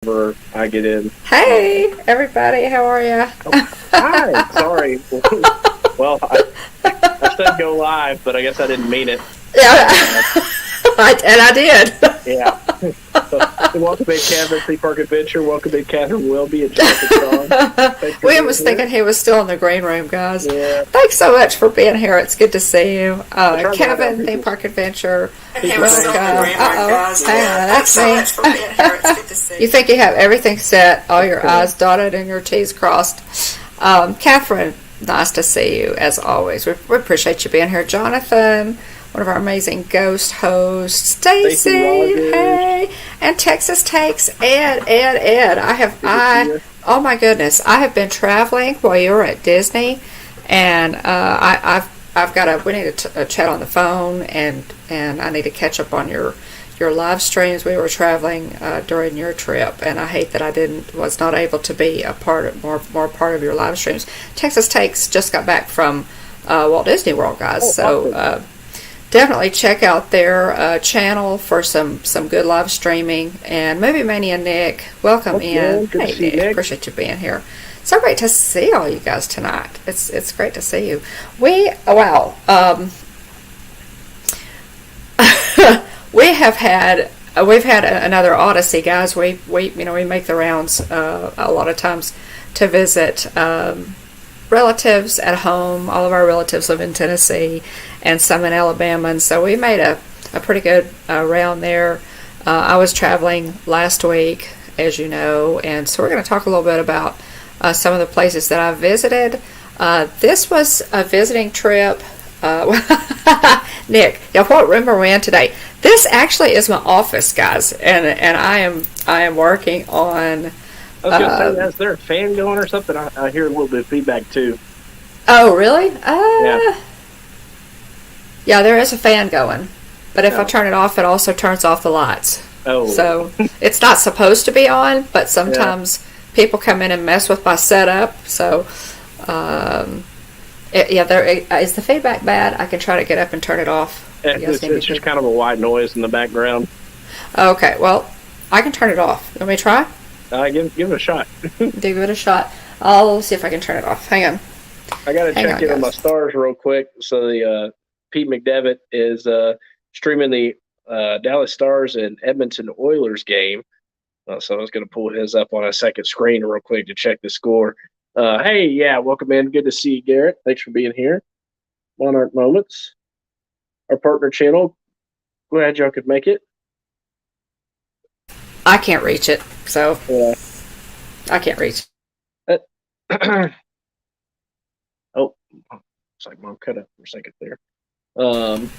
whenever I get in. Hey, everybody, how are you? Oh, hi, sorry. Well, I said go live, but I guess I didn't mean it. Yeah, I did. Yeah. So, welcome to Canvas Theme Park Adventure. Welcome to Catherine Wilby and Jonathan Tron. William was thinking he was still in the green room, guys. Yeah. Thanks so much for being here. It's good to see you. Kevin, Theme Park Adventure. Welcome. Hang on, that's me. You think you have everything set, all your I's dotted and your T's crossed. Catherine, nice to see you, as always. We appreciate you being here. Jonathan, one of our amazing ghost hosts. Stacy, hey. And Texas Takes, Ed. Oh my goodness, I have been traveling while you were at Disney, and we need to chat on the phone, and I need to catch up on your live streams. We were traveling during your trip, and I hate that I was not able to be a more part of your live streams. Texas Takes just got back from Walt Disney World, guys. Definitely check out their channel for some good live streaming. And Movie Mania Nick, welcome in. Hey, Nick, appreciate you being here. So great to see all you guys tonight. It's great to see you. We've had another odyssey, guys. We make the rounds a lot of times to visit relatives at home. All of our relatives live in Tennessee and some in Alabama, and so we made a pretty good round there. I was traveling last week, as you know, and so we're going to talk a little bit about some of the places that I visited. This was a visiting trip. Nick, what room are we in today? This actually is my office, guys, and I am working on. I was going to say, is there a fan going or something? I hear a little bit of feedback too. Oh, really? Yeah, there is a fan going, but if I turn it off, it also turns off the lights. Oh, so it's not supposed to be on, but sometimes people come in and mess with my setup. So, is the feedback bad? I can try to get up and turn it off. It's just kind of a white noise in the background. Okay, well, I can turn it off. You want me to try? Give it a shot. Give it a shot. I'll see if I can turn it off. Hang on. I got to check in on my stars real quick. So the Pete McDevitt is streaming the Dallas Stars and Edmonton Oilers game. So I was going to pull his up on a second screen real quick to check the score. Welcome in. Good to see you, Garrett. Thanks for being here. Monarch Moments, our partner channel. Glad y'all could make it. I can't reach it, so I can't reach it. Oh, it's like Mom cut up for a second there.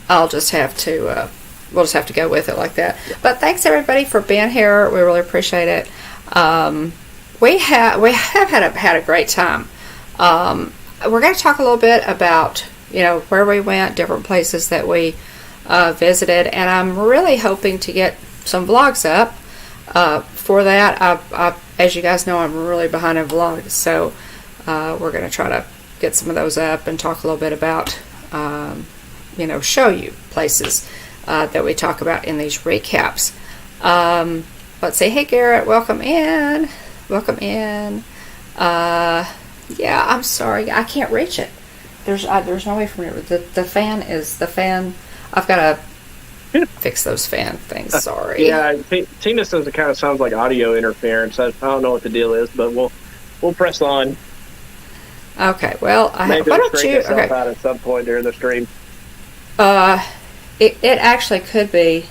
I'll just have to. We'll just have to go with it like that. Yeah. But thanks everybody for being here. We really appreciate it. We have had a great time. We're going to talk a little bit about where we went, different places that we visited, and I'm really hoping to get some vlogs up. For that, I, as you guys know, I'm really behind in vlogs, so we're going to try to get some of those up and talk a little bit about, show you places that we talk about in these recaps. Let's see. Hey, Garrett, welcome in. I'm sorry, I can't reach it. There's no way for me. The fan. I've got to fix those fan things. Sorry. Tina says it kind of sounds like audio interference. I don't know what the deal is, but we'll press on. Okay. Well, why don't you? Okay. Out at some point during the stream. It actually could be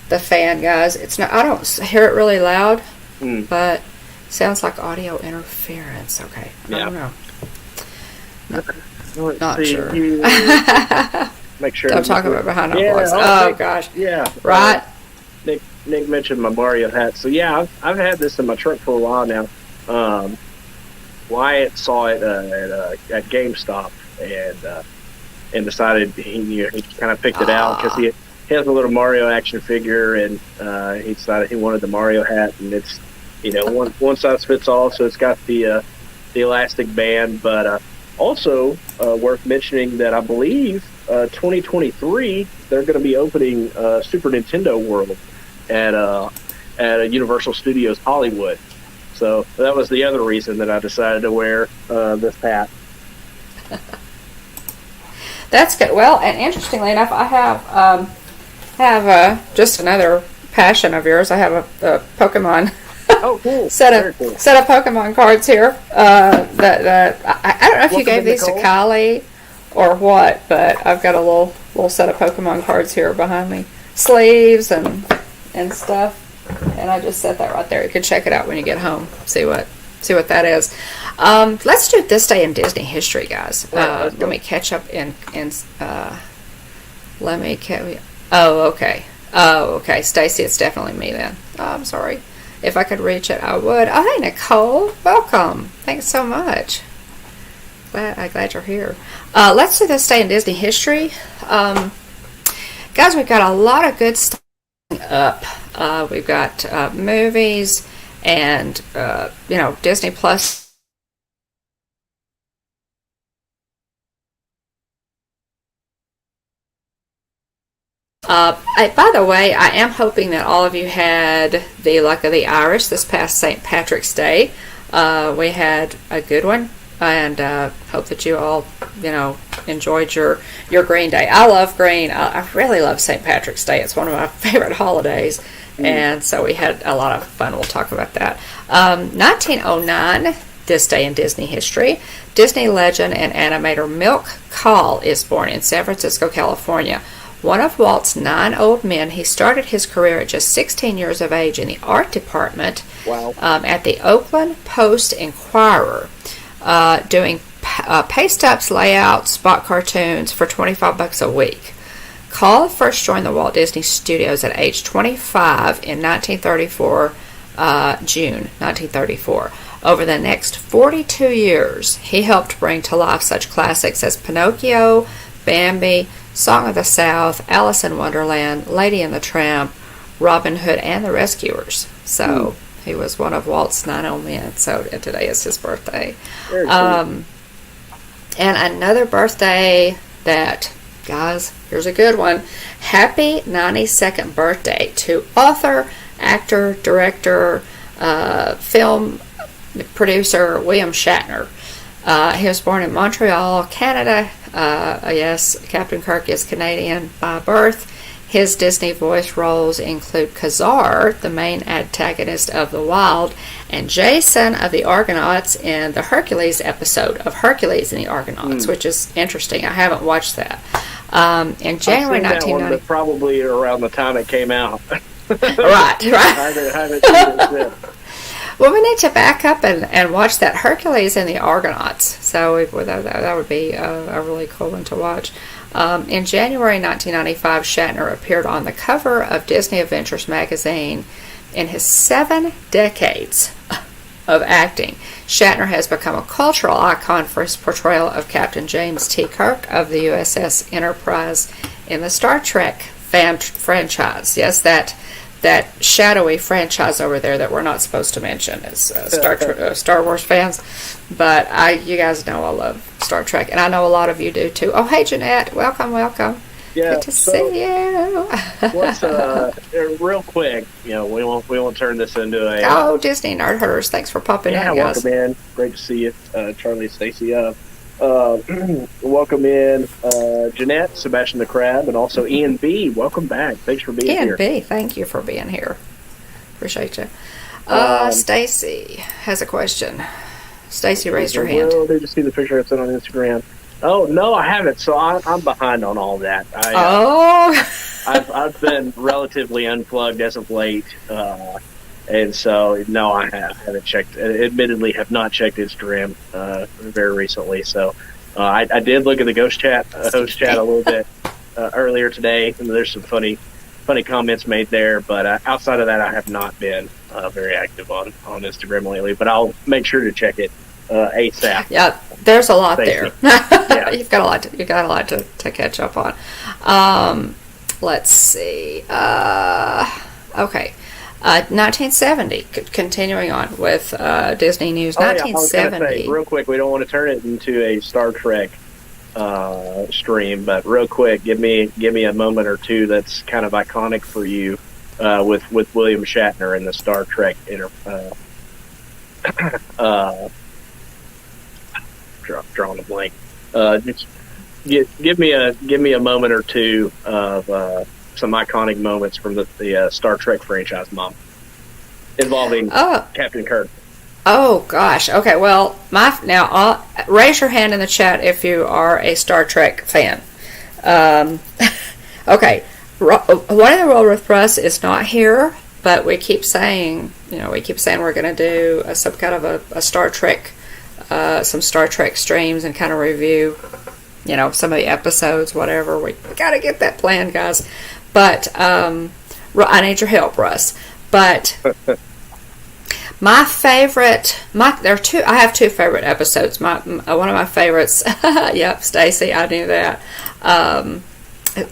the fan, guys. It's not. I don't hear it really loud, but it sounds like audio interference. Okay. I don't know. Not sure. Make sure. I'm talking about behind our voice. Oh gosh. Yeah. Right. Nick mentioned my Mario hat. So yeah, I've had this in my truck for a while now. Wyatt saw it at GameStop and decided he kind of picked it out because he has a little Mario action figure, and he decided he wanted the Mario hat, and it's one size fits all. So it's got the elastic band, but also worth mentioning that I believe 2023 they're going to be opening Super Nintendo World at at Universal Studios Hollywood. So that was the other reason that I decided to wear this hat. That's good. Well, and interestingly enough, I have just another passion of yours. I have a Pokemon cool. set of Pokemon cards here. That I don't know if you gave these to Kylie or what, but I've got a little set of Pokemon cards here behind me, sleeves and stuff. And I just set that right there. You can check it out when you get home. See what that is. Let's do this day in Disney history, guys. Let me catch up in okay. Stacy, it's definitely me then. Oh, I'm sorry. If I could reach it, I would. Oh, hey, Nicole. Welcome. Thanks so much. Glad you're here. Let's do this day in Disney history. Guys, we've got a lot of good stuff up. We've got movies and Disney Plus. By the way, I am hoping that all of you had the luck of the Irish this past St. Patrick's Day. We had a good one, and hope that you all, enjoyed your Green Day. I love green. I really love St. Patrick's Day. It's one of my favorite holidays, and so we had a lot of fun. We'll talk about that. 1909, this day in Disney history, Disney legend and animator Milk Call is born in San Francisco, California. One of Walt's 9 old men, he started his career at just 16 years of age in the art department. Wow. At the Oakland Post-Inquirer, doing paste ups, layouts, spot cartoons for $25 a week. Call first joined the Walt Disney Studios at age 25 in 1934, June 1934. Over the next 42 years, he helped bring to life such classics as Pinocchio, Bambi, Song of the South, Alice in Wonderland, Lady and the Tramp, Robin Hood, and the Rescuers. So he was one of Walt's 9 old men. So today is his birthday. And another birthday that, guys, here's a good one. Happy 92nd birthday to author, actor, director, film producer William Shatner. He was born in Montreal, Canada. Yes, Captain Kirk is Canadian by birth. His Disney voice roles include Khazar, the main antagonist of The Wild, and Jason of the Argonauts in the Hercules episode of Hercules and the Argonauts, which is interesting. I haven't watched that. In January 1990, probably around the time it came out. right. I haven't seen it yet. Well, we need to back up and watch that Hercules and the Argonauts. So that would be a really cool one to watch. In January 1995, Shatner appeared on the cover of Disney Adventures magazine. In his 7 decades of acting, Shatner has become a cultural icon for his portrayal of Captain James T. Kirk of the USS Enterprise in the Star Trek franchise. Yes, that shadowy franchise over there that we're not supposed to mention as Star Wars fans. But you guys know I love Star Trek, and I know a lot of you do too. Oh, hey, Jeanette. Welcome. Yeah, good to see you. What's real quick? We won't turn this into a Disney Nerd Herders. Thanks for popping in, guys. Welcome in. Great to see you, Charlie, Stacy. Welcome in, Jeanette, Sebastian the Crab, and also Ian B. Welcome back. Thanks for being here. Ian B. Thank you for being here. Appreciate you. Stacy has a question. Stacy raised her hand. Well, did you see the picture I sent on Instagram? Oh no, I haven't. So I'm behind on all that. I've been relatively unplugged as of late, and so no, I haven't checked. Admittedly, have not checked Instagram very recently. So I did look at the host chat a little bit earlier today, and there's some funny comments made there. But outside of that, I have not been very active on Instagram lately. But I'll make sure to check it ASAP. Yeah, there's a lot there. Yeah. You've got a lot to catch up on. Let's see. Okay. 1970. Continuing on with Disney news. 1970. I was gonna say, real quick, we don't want to turn it into a Star Trek stream, but real quick, give me a moment or two that's kind of iconic for you with William Shatner in the Star Trek drawing a blank. Just give me a moment or two of some iconic moments from the Star Trek franchise, Mom, involving Captain Kirk. Oh gosh. Okay. Well, raise your hand in the chat if you are a Star Trek fan. Okay. One in the World with Russ is not here, but we keep saying we're going to do some kind of a Star Trek, some Star Trek streams and kind of review, some of the episodes, whatever. We got to get that planned, guys. But I need your help, Russ. But my favorite, I have two favorite episodes. One of my favorites, yep, Stacy, I knew that.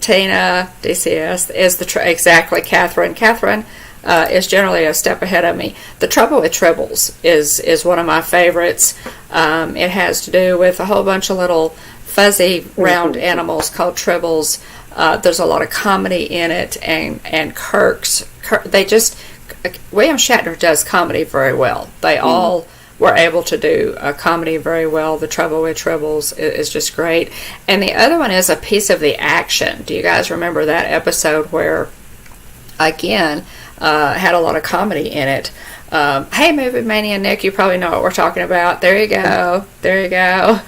Tina, DCS, is exactly Catherine. Catherine is generally a step ahead of me. The Trouble with Tribbles is one of my favorites. It has to do with a whole bunch of little fuzzy round animals called tribbles. There's a lot of comedy in it, and William Shatner does comedy very well. They all were able to do a comedy very well. The Trouble with Tribbles is just great. And the other one is A Piece of the Action. Do you guys remember that episode where, again, had a lot of comedy in it? Hey, Movie Mania Nick, you probably know what we're talking about. There you go. There you go.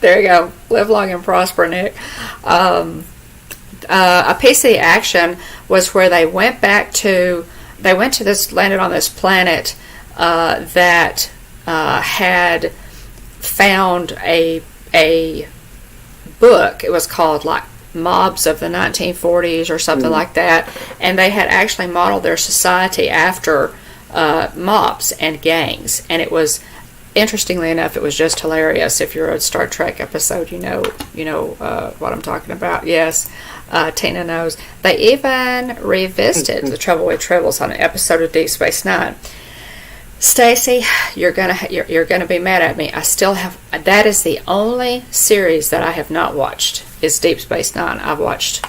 There you go. Live long and prosper, Nick. A Piece of the Action was where they landed on this planet that had found a book. It was called like Mobs of the 1940s or something like that, and they had actually modeled their society after mobs and gangs. And it was, interestingly enough, it was just hilarious. If you're a Star Trek episode, you know what I'm talking about. Yes, Tina knows. They even revisited The Trouble with Tribbles on an episode of Deep Space Nine. Stacy, you're gonna be mad at me. I still have. That is the only series that I have not watched. Is Deep Space Nine. I've watched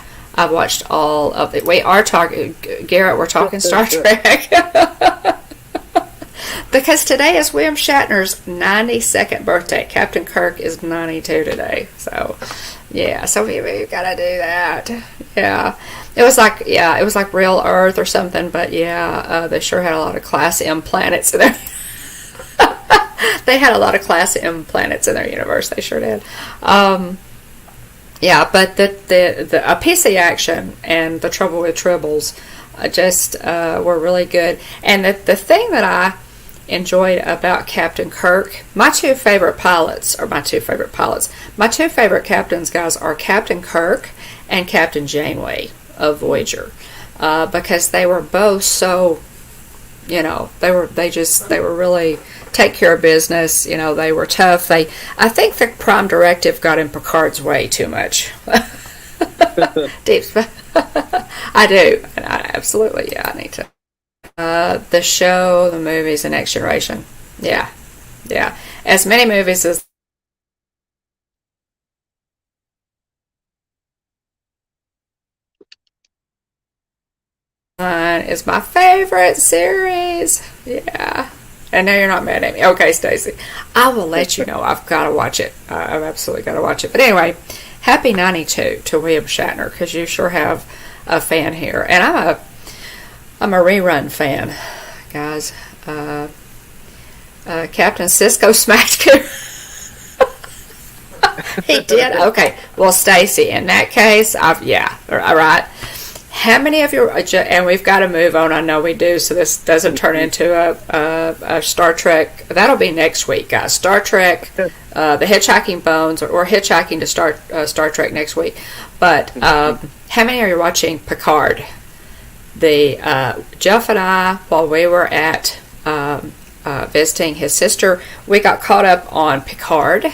all of it. We are talking, Garrett. We're talking Star Trek. Because today is William Shatner's 92nd birthday. Captain Kirk is 92 today. So, yeah. So we got to do that. Yeah. It was like Real Earth or something. But yeah, they sure had a lot of Class M planets in there. They had a lot of Class M planets in their universe. They sure did. Yeah, but the A Piece of Action and The Trouble with Tribbles just were really good. And the thing that I enjoyed about Captain Kirk, my two favorite captains, guys, are Captain Kirk and Captain Janeway of Voyager, because they were both so, they were really take care of business. They were tough. I think the Prime Directive got in Picard's way too much. Deep. I do. And absolutely, yeah, I need to. The show, the movies, The Next Generation. Yeah. As many movies as is my favorite series. Yeah. I know you're not mad at me. Okay, Stacy. I will let you know. I've got to watch it. I've absolutely got to watch it. But anyway, happy 92 to William Shatner, because you sure have a fan here. And I'm a rerun fan, guys. Captain Sisko smacked him. He did? Okay. Well, Stacy, in that case, all right. How many of you, and we've got to move on, I know we do, so this doesn't turn into a Star Trek. That'll be next week, guys. Star Trek, the Hitchhiking Bones, or Hitchhiking to Star Trek next week. But how many are you watching Picard? Jeff and I, while we were at visiting his sister, we got caught up on Picard,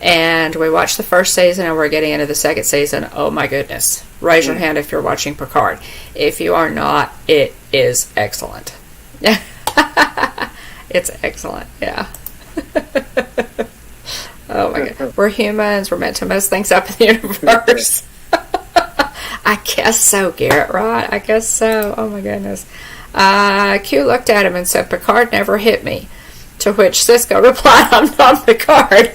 and we watched the first season, and we're getting into the second season. Oh my goodness. Raise your hand if you're watching Picard. If you are not, it is excellent. It's excellent, yeah. Oh my god. We're humans. We're meant to mess things up in the universe. I guess so, Garrett, right? I guess so. Oh, my goodness. Q looked at him and said, Picard never hit me. To which Cisco replied, I'm not Picard.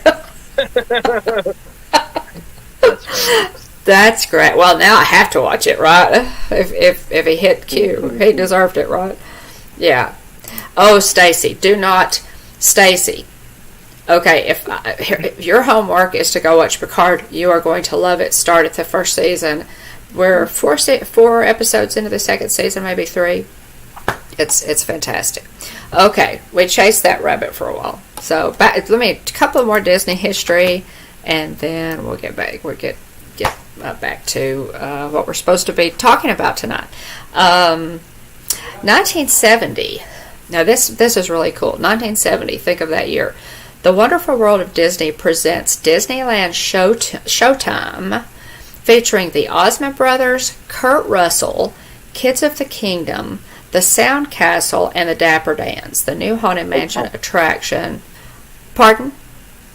That's great. Well, now I have to watch it, right? If he hit Q, he deserved it, right? Yeah. Oh, Stacy, do not, Stacy. Okay, if your homework is to go watch Picard, you are going to love it. Start at the first season. We're four episodes into the second season, maybe 3. It's fantastic. Okay, we chased that rabbit for a while. So let me a couple more Disney history, and then we'll get back. We'll get back to what we're supposed to be talking about tonight. 1970. Now this is really cool. 1970. Think of that year. The Wonderful World of Disney presents Disneyland Showtime, featuring the Osmond Brothers, Kurt Russell, Kids of the Kingdom, the Sound Castle, and the Dapper Dans, the new Haunted Mansion attraction. Pardon?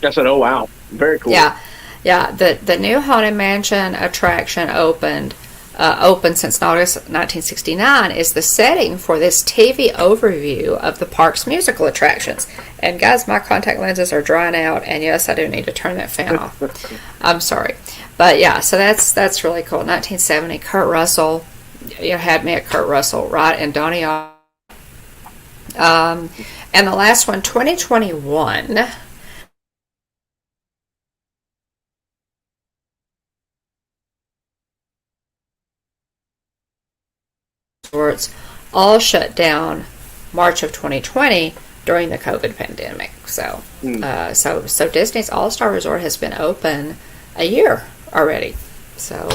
I said, oh, wow. Very cool. Yeah. The new Haunted Mansion attraction opened since August 1969, is the setting for this TV overview of the park's musical attractions. And guys, my contact lenses are drying out, and yes, I do need to turn that fan off. I'm sorry. But yeah, so that's really cool. 1970, Kurt Russell. You had me at Kurt Russell, right? And Donnie. And the last one, 2021. Resorts all shut down March of 2020 during the COVID pandemic. So, so Disney's All-Star Resort has been open a year already. So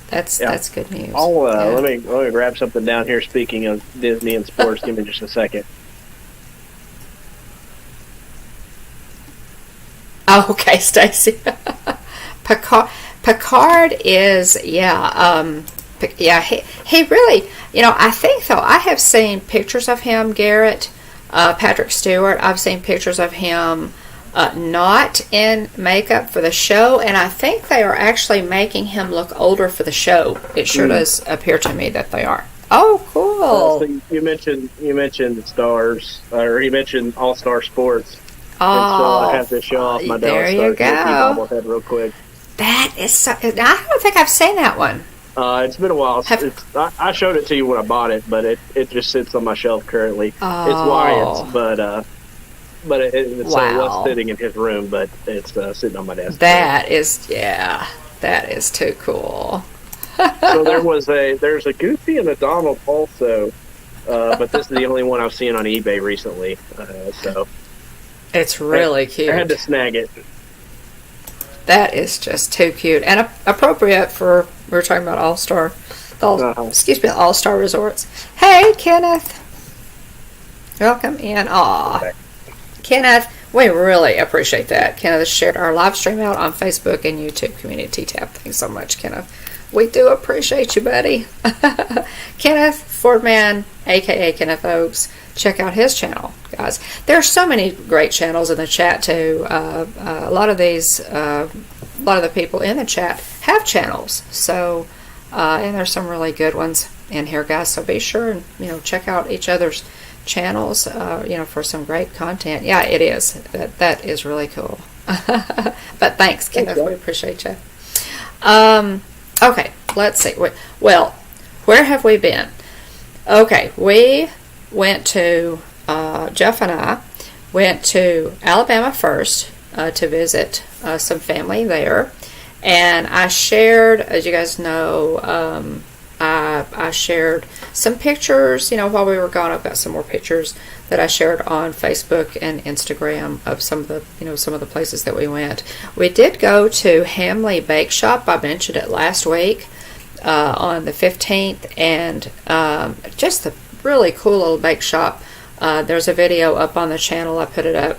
that's good news. Let me grab something down here. Speaking of Disney and sports, give me just a second. Oh, okay, Stacy. Picard is he really, I think though, I have seen pictures of him, Garrett, Patrick Stewart. I've seen pictures of him not in makeup for the show, and I think they are actually making him look older for the show. It sure does appear to me that they are. Oh, cool. So you mentioned stars, or you mentioned All-Star Sports. Oh, and so I have to show off my Dallas there you Stars bobblehead real quick. That is so. I don't think I've seen that one. It's been a while. I showed it to you when I bought it, but it just sits on my shelf currently. Oh. It's Wyatt's, but it was sitting in his room, but it's sitting on my desk. That is too cool. So there's a Goofy and a Donald also, but this is the only one I've seen on eBay recently. So it's really cute. I had to snag it. That is just too cute and appropriate for. We were talking about All-Star Resorts. Hey, Kenneth. Welcome in. Aw. Kenneth, we really appreciate that. Kenneth shared our live stream out on Facebook and YouTube Community Tab. Thanks so much, Kenneth. We do appreciate you, buddy. Kenneth Fordman, a.k.a. Kenneth Oaks. Check out his channel, guys. There are so many great channels in the chat, too. A lot of the people in the chat have channels. So, and there's some really good ones in here, guys. So be sure and, check out each other's channels, for some great content. Yeah, it is. That is really cool. But thanks, Kenneth. We appreciate you. Okay, let's see. Well, where have we been? Okay, we went to, Jeff and I went to Alabama first to visit some family there. And I shared, as you guys know, I shared some pictures, while we were gone. I've got some more pictures that I shared on Facebook and Instagram of some of the places that we went. We did go to Hamley Bake Shop. I mentioned it last week on the 15th, and just a really cool little bake shop. There's a video up on the channel. I put it up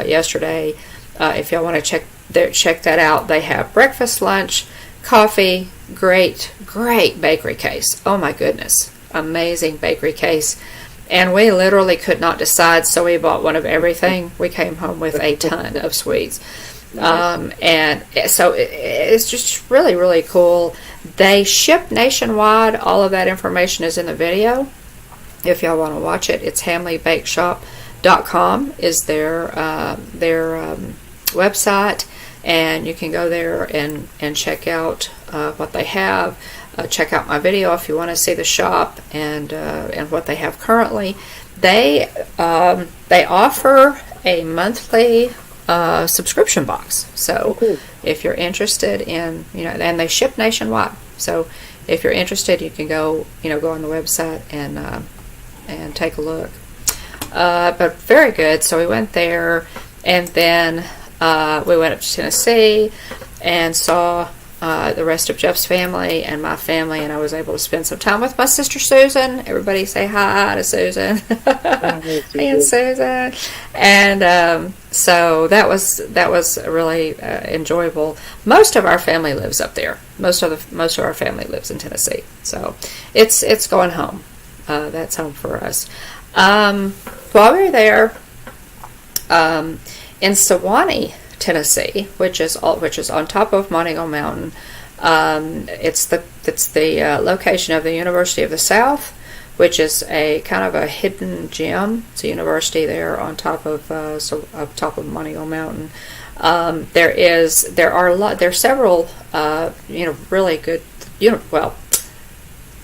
yesterday. If y'all want to check that out. They have breakfast, lunch, coffee, great bakery case. Oh my goodness, amazing bakery case. And we literally could not decide, so we bought one of everything. We came home with a ton of sweets. Nice. And so it's just really, really cool. They ship nationwide. All of that information is in the video. If y'all want to watch it, it's HamleyBakeShop.com is their website, and you can go there and check out what they have. Check out my video if you want to see the shop and what they have currently. They offer a monthly subscription box. So if you're interested in, and they ship nationwide. So if you're interested, you can go on the website and take a look. But very good. So we went there, and then we went up to Tennessee and saw the rest of Jeff's family and my family, and I was able to spend some time with my sister Susan. Everybody say hi to Susan. And Susan. And so that was really enjoyable. Most of our family lives up there. Most of our family lives in Tennessee. So it's going home. That's home for us. While we were there, in Sewanee, Tennessee, which is on top of Montego Mountain. It's the location of the University of the South, which is a kind of a hidden gem. It's a university there on top of Montego Mountain. There are several really good.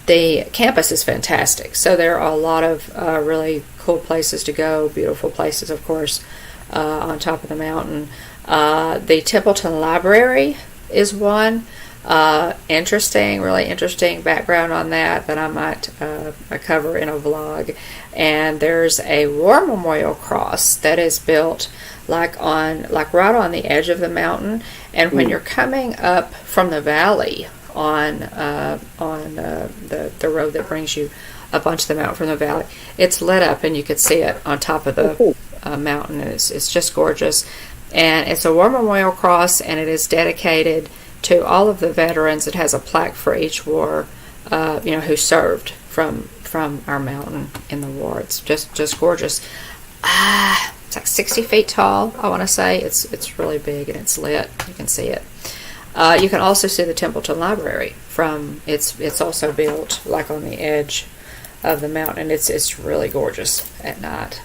The campus is fantastic, so there are a lot of really cool places to go, beautiful places, of course, on top of the mountain. The Templeton Library is one. Really interesting background on that I might cover in a vlog. And there's a war memorial cross that is built right on the edge of the mountain. And when you're coming up from the valley on the road that brings you up onto the mountain from the valley, it's lit up and you can see it on top of the mountain. And it's just gorgeous. And it's a war memorial cross, and it is dedicated to all of the veterans. It has a plaque for each war, who served from our mountain in the war. It's just gorgeous. It's like 60 feet tall, I want to say. It's really big, and it's lit. You can see it. You can also see the Templeton Library it's also built like on the edge of the mountain. It's really gorgeous at night.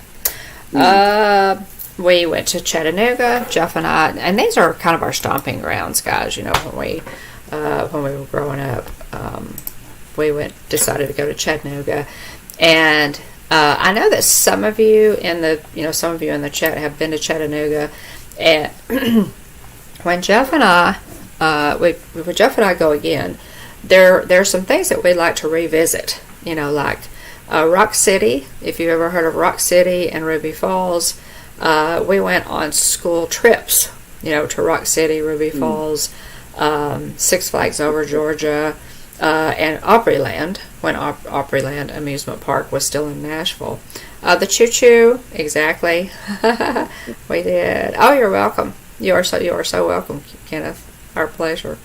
We went to Chattanooga, Jeff and I, and these are kind of our stomping grounds, guys. When we were growing up, we decided to go to Chattanooga, and I know that some of you in the chat have been to Chattanooga, and when Jeff and I go again, there's some things that we'd like to revisit. Like Rock City. If you've ever heard of Rock City and Ruby Falls. We went on school trips, to Rock City, Ruby Falls, Six Flags Over Georgia, and Opryland, when Opryland Amusement Park was still in Nashville. The Choo Choo, exactly. We did. Oh, you're welcome. You are so welcome, Kenneth. Our pleasure.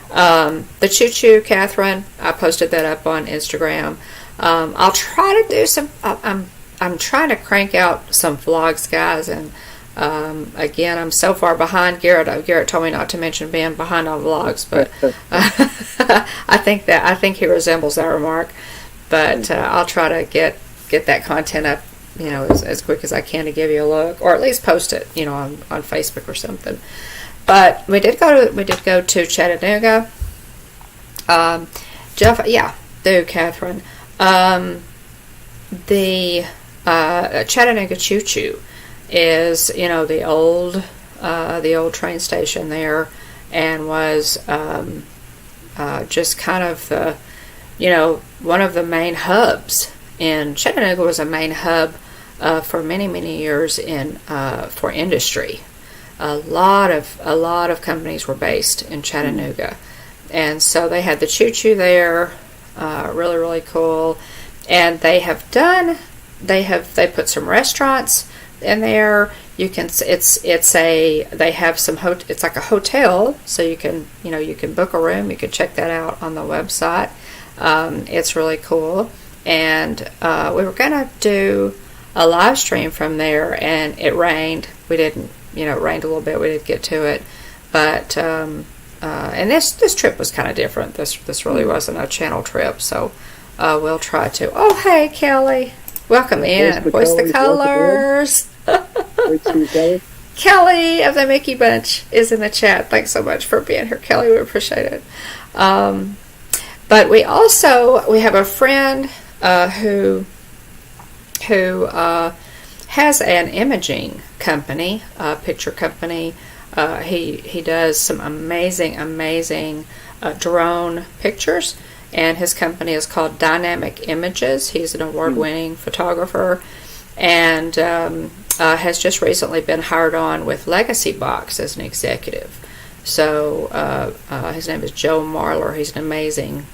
The Choo Choo, Catherine, I posted that up on Instagram. I'll try to do some. I'm trying to crank out some vlogs, guys, and again, I'm so far behind. Garrett told me not to mention being behind on vlogs, but I think he resembles that remark. But I'll try to get that content up, as quick as I can to give you a look, or at least post it, on Facebook or something. But we did go to Chattanooga. Jeff, Catherine. The Chattanooga Choo Choo is the old train station there, and was just kind of one of the main hubs. And Chattanooga was a main hub for many years for industry. A lot of companies were based in Chattanooga, and so they had the Choo Choo there. Really cool. And they put some restaurants in there. They have some it's like a hotel, so you can book a room. You can check that out on the website. It's really cool. And we were gonna do a live stream from there, and it rained. We didn't it rained a little bit. We didn't get to it, but and this trip was kind of different. This really wasn't a channel trip, so we'll try to. Oh, hey, Kelly, welcome in. Voice the colors. Kelly of the Mickey Bunch is in the chat. Thanks so much for being here, Kelly. We appreciate it. But we have a friend who has an imaging company, a picture company. He does some amazing drone pictures, and his company is called Dynamic Images. He's an award-winning photographer, and has just recently been hired on with Legacy Box as an executive. So his name is Joe Marler. He's an amazing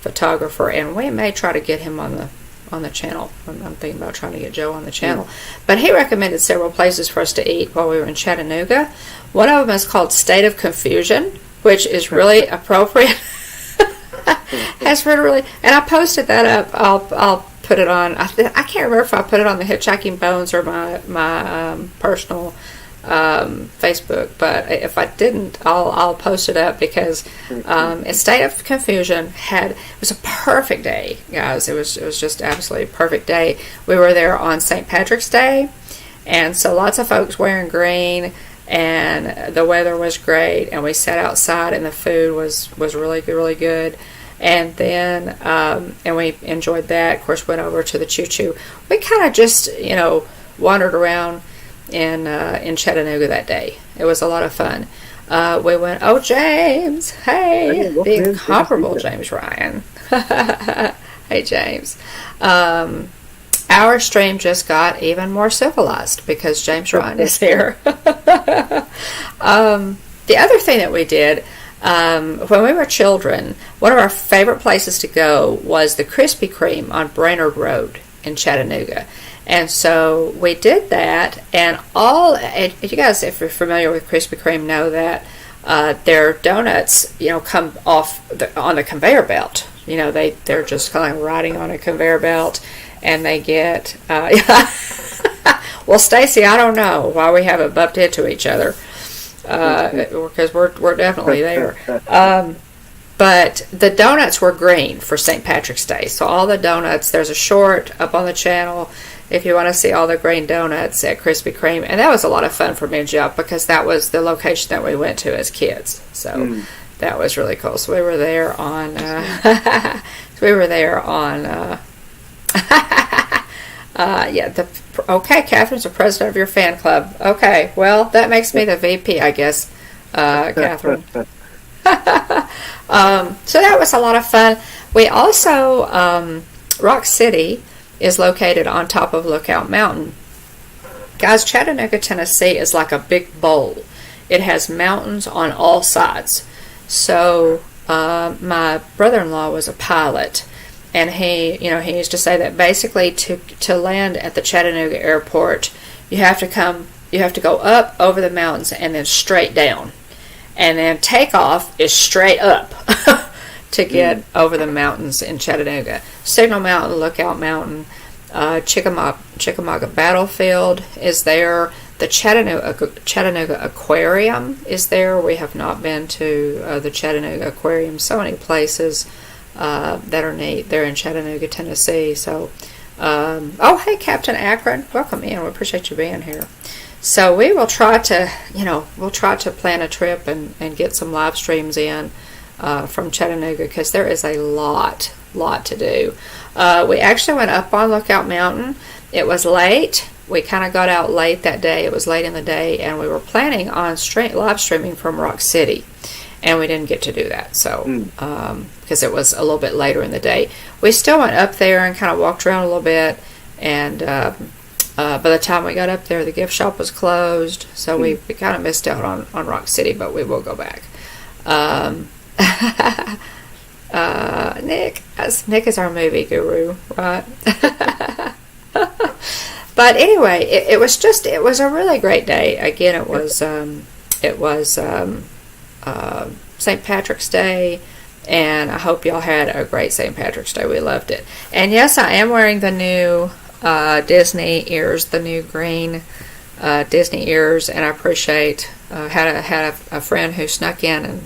photographer, and we may try to get him on the channel. I'm thinking about trying to get Joe on the channel. But he recommended several places for us to eat while we were in Chattanooga. One of them is called State of Confusion, which is really appropriate. That's really, and I posted that up. I'll put it on. I can't remember if I put it on the Hitchhiking Bones or my personal Facebook, but if I didn't, I'll post it up, because in State of Confusion it was a perfect day, guys. It was just absolutely a perfect day. We were there on St. Patrick's Day, and so lots of folks wearing green, and the weather was great, and we sat outside, and the food was really good. And then and we enjoyed that. Of course, went over to the Choo Choo. We kind of just wandered around in Chattanooga that day. It was a lot of fun. We went, oh, James, hey, the incomparable James Ryan. Hey, James. Our stream just got even more civilized because James Ryan is here. The other thing that we did, when we were children, one of our favorite places to go was the Krispy Kreme on Brainerd Road in Chattanooga. And so we did that, and you guys, if you're familiar with Krispy Kreme, know that their donuts, come off on the conveyor belt. They're just kind of riding on a conveyor belt, and they get. Well, Stacy, I don't know why we haven't bumped into each other, because we're definitely there. But the donuts were green for St. Patrick's Day. So all the donuts, there's a short up on the channel if you want to see all the green donuts at Krispy Kreme. And that was a lot of fun for me and Jeff, because that was the location that we went to as kids. So that was really cool. So we were there on... okay, Catherine's the president of your fan club. Okay, well, that makes me the VP, I guess, Catherine. So that was a lot of fun. We also, Rock City is located on top of Lookout Mountain. Guys, Chattanooga, Tennessee is like a big bowl. It has mountains on all sides. So my brother-in-law was a pilot, and he used to say that basically to land at the Chattanooga airport, you have to go up over the mountains and then straight down. And then takeoff is straight up to get over the mountains in Chattanooga. Signal Mountain, Lookout Mountain, Chickamauga Battlefield is there. The Chattanooga Aquarium is there. We have not been to the Chattanooga Aquarium. So many places that are neat. They're in Chattanooga, Tennessee. So, oh, hey, Captain Akron. Welcome in. We appreciate you being here. So we will try to plan a trip and get some live streams in from Chattanooga, because there is a lot to do. We actually went up on Lookout Mountain. It was late. We kind of got out late that day. It was late in the day, and we were planning on live streaming from Rock City, and we didn't get to do that. So because it was a little bit later in the day, we still went up there and kind of walked around a little bit, and by the time we got up there, the gift shop was closed, so we kind of missed out on Rock City, but we will go back. Nick is our movie guru, right? But anyway, it was a really great day. Again, it was St. Patrick's Day, and I hope y'all had a great St. Patrick's Day. We loved it. And yes, I am wearing the new Disney ears, the new green Disney ears, and I appreciate had a friend who snuck in and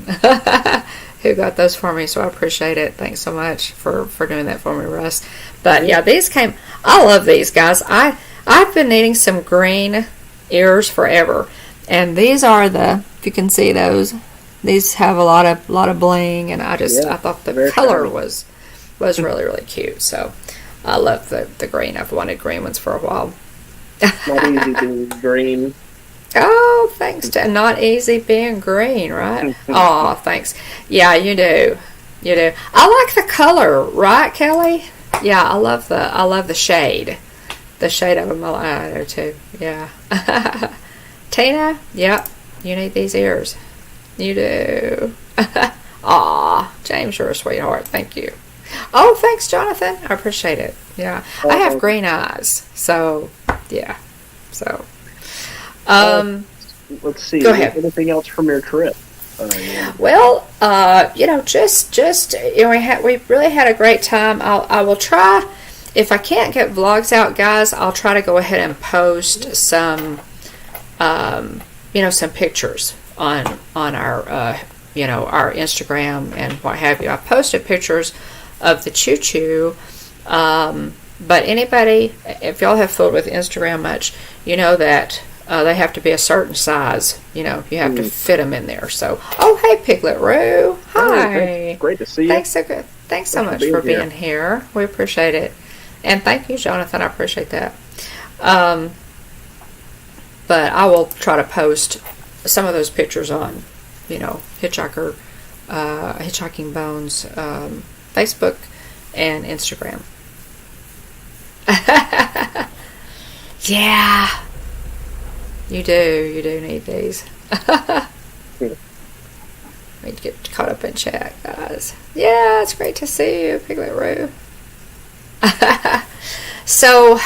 who got those for me, so I appreciate it. Thanks so much for doing that for me, Russ. But yeah, these came. I love these guys. I've been needing some green ears forever, and these are if you can see those. These have a lot of bling, and I thought the color was really, really cute. So I love the green. I've wanted green ones for a while. Not easy being green. Oh, thanks. Not easy being green, right? Oh, thanks. Yeah, you do. You do. I like the color, right, Kelly? Yeah, I love the shade. The shade of them, I do too. Yeah. Tina, yep, you need these ears. You do. Aw, James, you're a sweetheart. Thank you. Oh, thanks, Jonathan. I appreciate it. Yeah. I have green eyes. So, yeah. So, let's see. Go ahead. Anything else from your trip? Well, just we really had a great time. I will try, if I can't get vlogs out, guys, I'll try to go ahead and post some, some pictures on our, our Instagram and what have you. I posted pictures of the choo-choo, but anybody, if y'all have fooled with Instagram much, you know that they have to be a certain size. You have to fit them in there. So, oh, hey, Piglet Roo. Hi. Great to see you. Thanks so much for being here. We appreciate it. And thank you, Jonathan. I appreciate that. But I will try to post some of those pictures on, Hitchhiking Bones, Facebook and Instagram. Yeah. You do need these. Need to get caught up in chat, guys. Yeah, it's great to see you, Piglet Roo. So,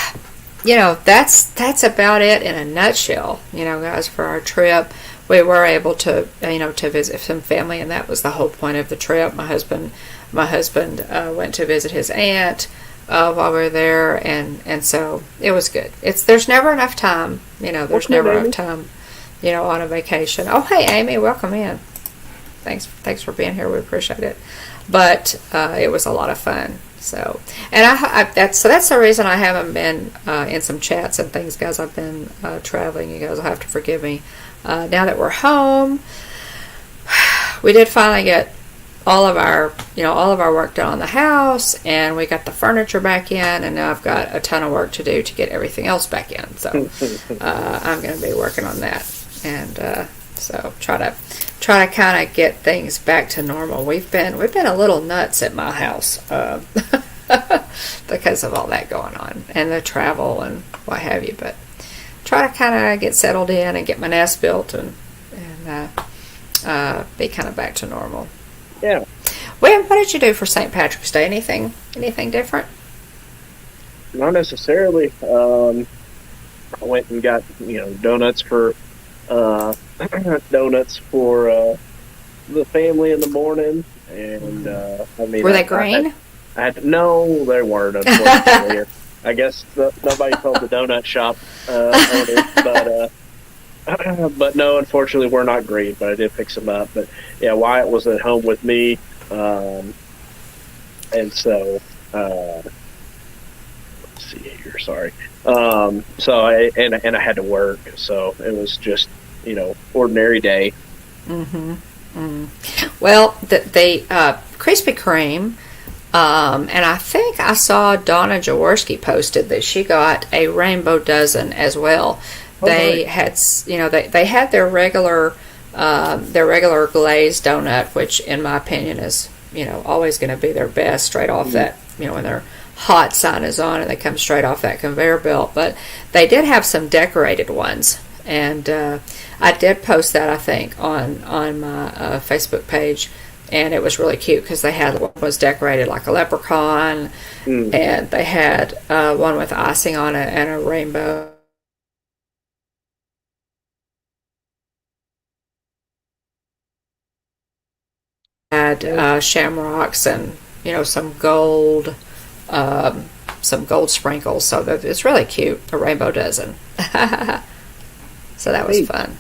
that's about it in a nutshell, guys, for our trip. We were able to, to visit some family, and that was the whole point of the trip. My husband went to visit his aunt while we were there, and so it was good. There's never enough time, there's never enough time, on a vacation. Oh, hey, Amy, welcome in. Thanks for being here. We appreciate it. But it was a lot of fun. So, and that's the reason I haven't been in some chats and things, guys. I've been traveling. You guys will have to forgive me. Now that we're home, we did finally get all of our work done on the house, and we got the furniture back in, and now I've got a ton of work to do to get everything else back in. So I'm going to be working on that, and so try to kind of get things back to normal. We've been a little nuts at my house because of all that going on and the travel and what have you. But try to kind of get settled in and get my nest built and be kind of back to normal. Yeah. Well, what did you do for St. Patrick's Day? Anything different? Not necessarily. I went and got donuts for the family in the morning, and were they green? No, they weren't. Unfortunately, I guess nobody told the donut shop owner, but no, unfortunately, we're not green. But I did pick some up. But yeah, Wyatt was at home with me, and so let's see here. Sorry. So I had to work, so it was just ordinary day. Well, the Krispy Kreme, and I think I saw Donna Jaworski posted that she got a rainbow dozen as well. They had, they had their regular glazed donut, which in my opinion is, always going to be their best straight off that, when their hot sign is on and they come straight off that conveyor belt. But they did have some decorated ones, and I did post that, I think, on my Facebook page, and it was really cute because they had one was decorated like a leprechaun, and they had one with icing on it and a rainbow. Had shamrocks and some gold sprinkles, so that it's really cute. A rainbow dozen. So that was fun.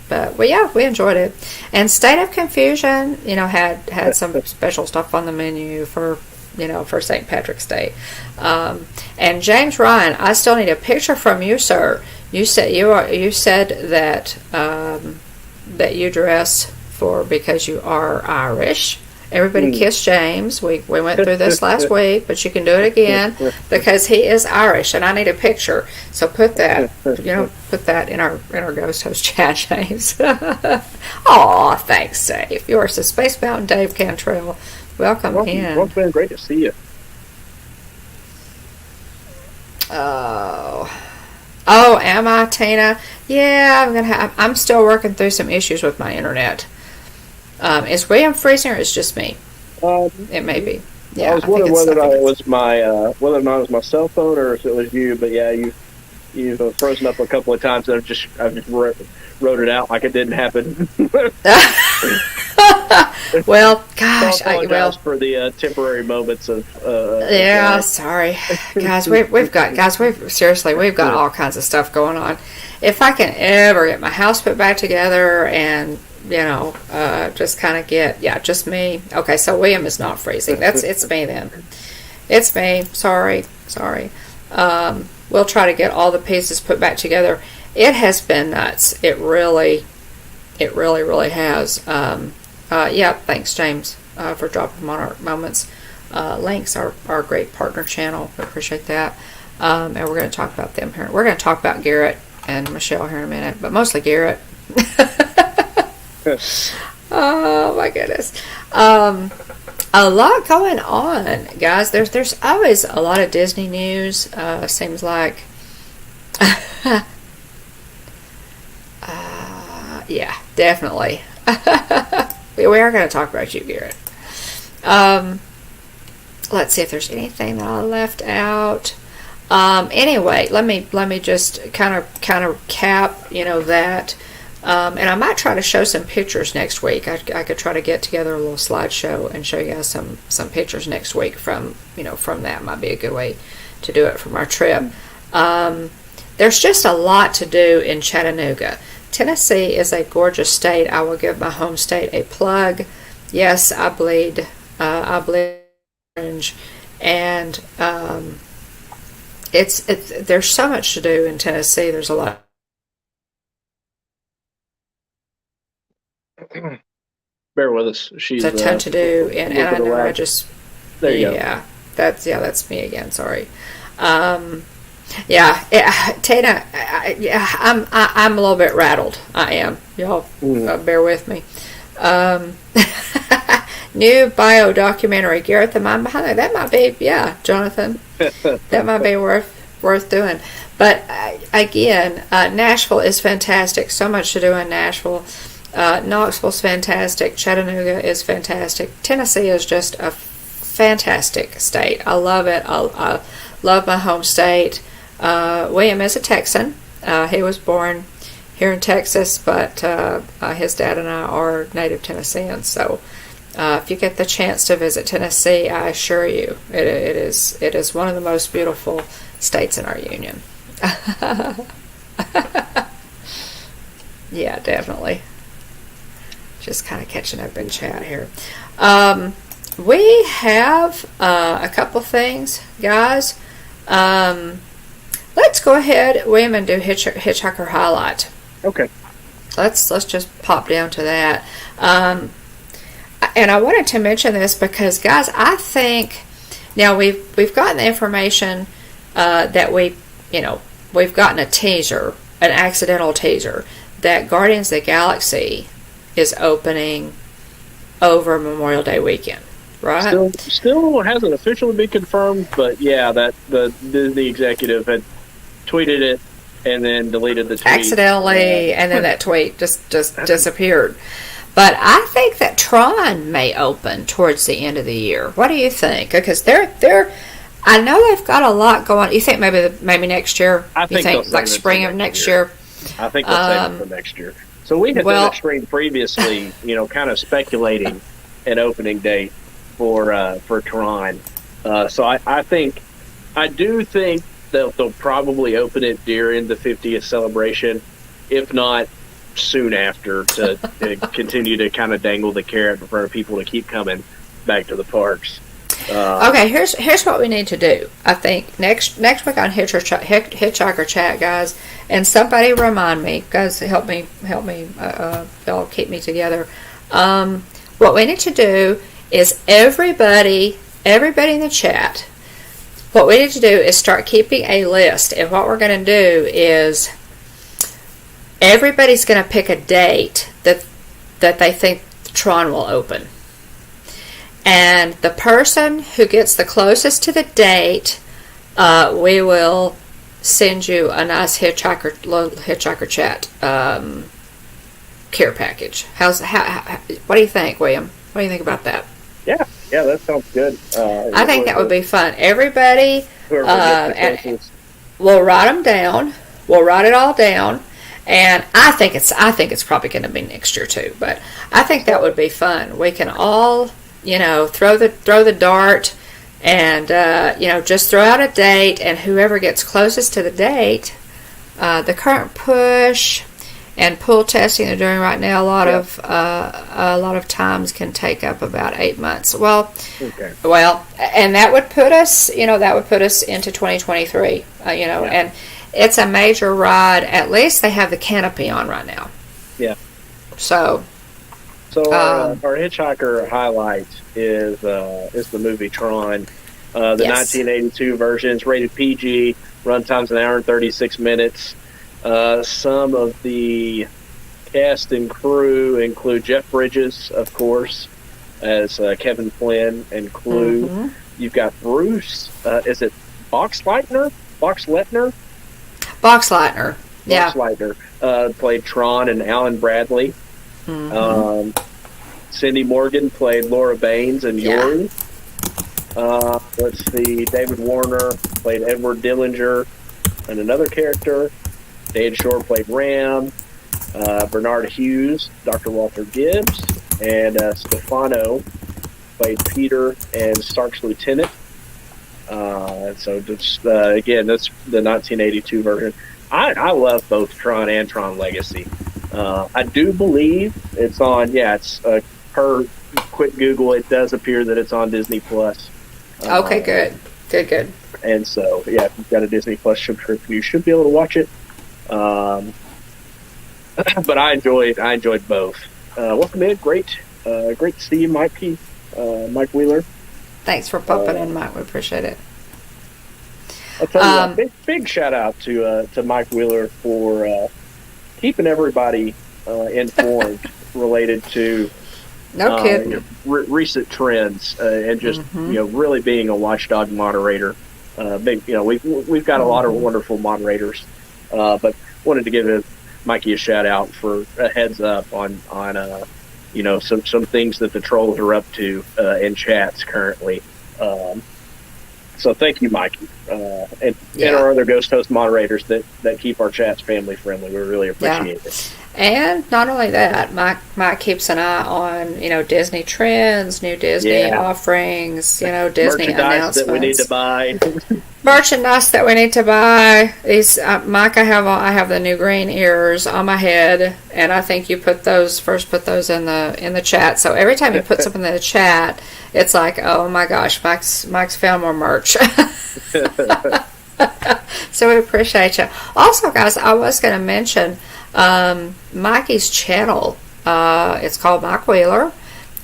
But we enjoyed it. And State of Confusion, had some special stuff on the menu for St. Patrick's Day. And James Ryan, I still need a picture from you, sir. You said that that you dress for because you are Irish. Everybody kiss James. We went through this last week, but you can do it again because he is Irish, and I need a picture. So put that in our Ghost Host chat, James. Aw, thanks, Dave. Yours is Space Mountain Dave Cantrell. Welcome in. Well, it's been great to see you. Oh, am I, Tina? Yeah, I'm still working through some issues with my internet. Is William freezing, or is it just me? It may be. Yeah, I was wondering whether or not it was my cell phone or if it was you. But yeah, you've frozen up a couple of times. And I've just wrote it out like it didn't happen. Well, gosh, I apologize for the temporary moments of. Sorry, guys. We've got all kinds of stuff going on. If I can ever get my house put back together and just kind of just me. Okay, so William is not freezing. It's me then. It's me. Sorry. We'll try to get all the pieces put back together. It has been nuts. It really has. Thanks, James, for dropping them on our Moments links, our great partner channel. We appreciate that. And we're going to talk about them here. We're going to talk about Garrett and Michelle here in a minute, but mostly Garrett. Oh my goodness. A lot going on, guys. There's always a lot of Disney news. Seems like yeah, definitely. We are going to talk about you, Garrett. Let's see if there's anything that I left out. Anyway, let me just kind of cap that. And I might try to show some pictures next week. I could try to get together a little slideshow and show you guys some pictures next week from that. Might be a good way to do it from our trip. There's just a lot to do in Chattanooga. Tennessee is a gorgeous state. I will give my home state a plug. Yes, I bleed orange, and there's so much to do in Tennessee. There's a lot. Bear with us. There's a ton to do, and I know I just. There you go. That's me again. Sorry. Tina. I'm a little bit rattled. I am. Y'all bear with me. New bio documentary, Garrett the Mind Behind It. That might be, Jonathan. That might be worth doing. But again, Nashville is fantastic. So much to do in Nashville. Knoxville's fantastic. Chattanooga is fantastic. Tennessee is just a fantastic state. I love it. I love my home state. William is a Texan. He was born here in Texas, but his dad and I are native Tennesseans. So if you get the chance to visit Tennessee, I assure you, it is one of the most beautiful states in our union. Yeah, definitely. Just kind of catching up in chat here. We have a couple things, guys. Let's go ahead, William, and do Hitchhiker Highlight. Okay. Let's just pop down to that. And I wanted to mention this because, guys, I think now we've gotten the information that we've gotten a teaser, an accidental teaser, that Guardians of the Galaxy is opening over Memorial Day weekend, right? Still hasn't officially been confirmed, but yeah, that the Disney executive had tweeted it and then deleted the tweet accidentally, and then that tweet just disappeared. But I think that Tron may open towards the end of the year. What do you think? Because they're I know they've got a lot going. You think maybe next year? You think like spring of next year? I think they'll save it for next year. So we had done a stream previously, kind of speculating an opening date for Tron. So I do think they'll probably open it during the 50th celebration. if not soon after, to continue to kind of dangle the carrot in front of people to keep coming back to the parks. Okay, here's what we need to do. I think next week on Hitchhiker Chat, guys, and somebody remind me, guys, help me, y'all keep me together. What we need to do is everybody in the chat. What we need to do is start keeping a list, and what we're going to do is everybody's going to pick a date that they think Tron will open. And the person who gets the closest to the date, we will send you a nice Hitchhiker Chat care package. What do you think, William? What do you think about that? Yeah, that sounds good. I think that would be fun. Everybody, and we'll write them down. We'll write it all down. And I think it's probably going to be next year too. But I think that would be fun. We can all, throw the dart, and just throw out a date, and whoever gets closest to the date, the current push and pull testing they're doing right now, a lot of times can take up about 8 months. Well, and that would put us, into 2023. And it's a major ride. At least they have the canopy on right now. Yeah. So our Hitchhiker highlight is the movie Tron, the 1982 version. It's rated PG. Runtime's an hour and 36 minutes. Some of the cast and crew include Jeff Bridges, of course, as Kevin Flynn and Clue. Mm-hmm. You've got Bruce. Is it Boxleitner? Yeah. Boxleitner played Tron and Alan Bradley. Mm-hmm. Cindy Morgan played Laura Baines and Yori. Let's see. David Warner played Edward Dillinger and another character. Dade Shore played Ram. Bernard Hughes, Dr. Walter Gibbs, and Stefano played Peter and Stark's lieutenant. So again, that's the 1982 version. I love both Tron and Tron Legacy. I do believe it's on. It's per quick Google. It does appear that it's on Disney Plus. Okay, good. And so, if you've got a Disney Plus subscription, you should be able to watch it. But I enjoyed both. Welcome in, great to see you, Mike Wheeler. Thanks for popping in, Mike. We appreciate it. I'll tell you, big shout out to Mike Wheeler for keeping everybody informed related to recent trends and just really being a watchdog moderator. We've got a lot of wonderful moderators, but wanted to give Mikey a shout out for a heads up on some things that the trolls are up to in chats currently. So thank you, Mikey, and our other Ghost Host moderators that keep our chats family friendly. We really appreciate it. And not only that, Mike keeps an eye on Disney trends, new Disney offerings, Disney announcements that we need to buy. Merchandise that we need to buy. These Mike, I have the new green ears on my head, and I think you put those in the chat. So every time you put something in the chat, it's like, oh my gosh, Mike's found more merch. So we appreciate you. Also, guys, I was going to mention Mikey's channel. It's called Mike Wheeler,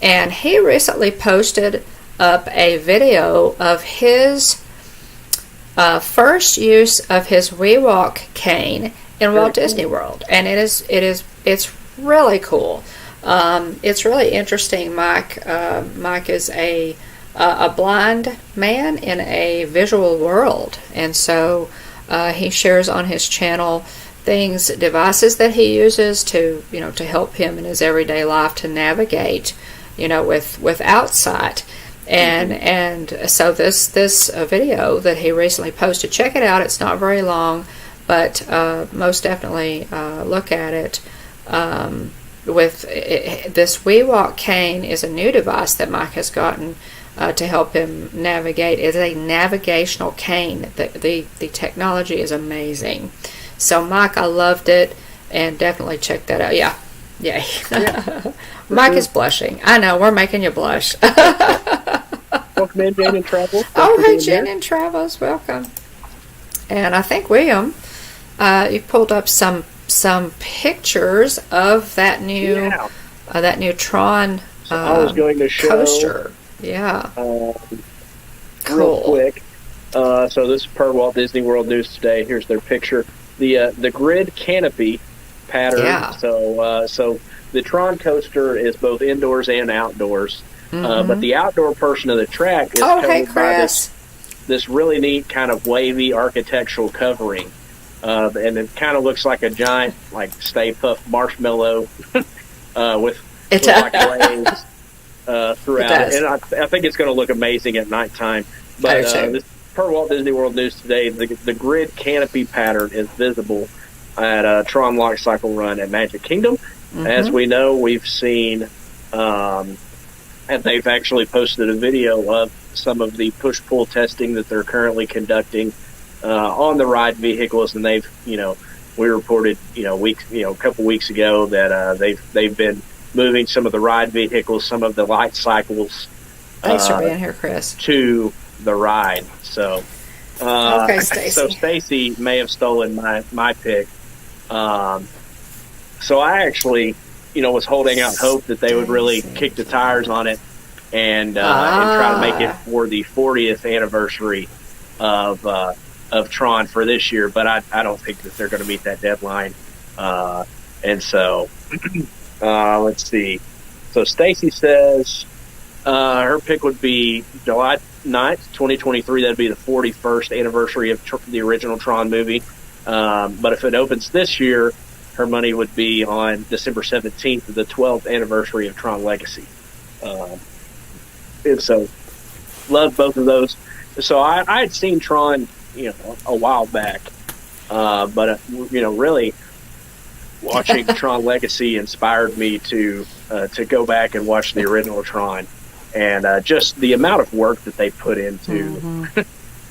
and he recently posted up a video of his first use of his WeWalk cane in Walt Disney World, and it's really cool. It's really interesting. Mike is a blind man in a visual world, and so he shares on his channel devices that he uses to help him in his everyday life to navigate, without sight. And so this video that he recently posted, check it out. It's not very long, but most definitely look at it. This WeWalk cane is a new device that Mike has gotten to help him navigate. It's a navigational cane. The technology is amazing. So Mike, I loved it, and definitely check that out. Yeah. Yay. Yeah. Mike is blushing. I know, we're making you blush. Welcome in, Jane and Travels. Oh, hey, Jane and Travels, welcome. And I think, William, you pulled up some pictures of that new Tron so I was going to show, coaster. Yeah. Cool. Real quick. So this is per Walt Disney World News Today. Here's their picture. The grid canopy pattern. Yeah. So the Tron coaster is both indoors and outdoors. But the outdoor portion of the track is covered by this really neat kind of wavy architectural covering. And it kind of looks like a giant, like, Stay Puft marshmallow with like waves throughout it. And I think it's going to look amazing at nighttime. But this, per Walt Disney World News Today, the grid canopy pattern is visible at Tron Light Cycle Run at Magic Kingdom. As we know, we've seen, and they've actually posted a video of some of the push-pull testing that they're currently conducting on the ride vehicles, and they've, we reported, a couple weeks ago that they've been moving some of the ride vehicles, some of the light cycles. Thanks for being here, Chris. To the ride. So, okay, Stacy. So Stacy may have stolen my pick. So I actually, was holding out hope that they would really kick the tires on it and try to make it for the 40th anniversary of Tron for this year. But I don't think that they're going to meet that deadline. And so, let's see. So Stacy says her pick would be July 9th, 2023. That'd be the 41st anniversary of the original Tron movie. But if it opens this year, her money would be on December 17th, the 12th anniversary of Tron Legacy. And so, love both of those. So I had seen Tron, a while back, but really watching Tron Legacy inspired me to go back and watch the original Tron, and just the amount of work that they put into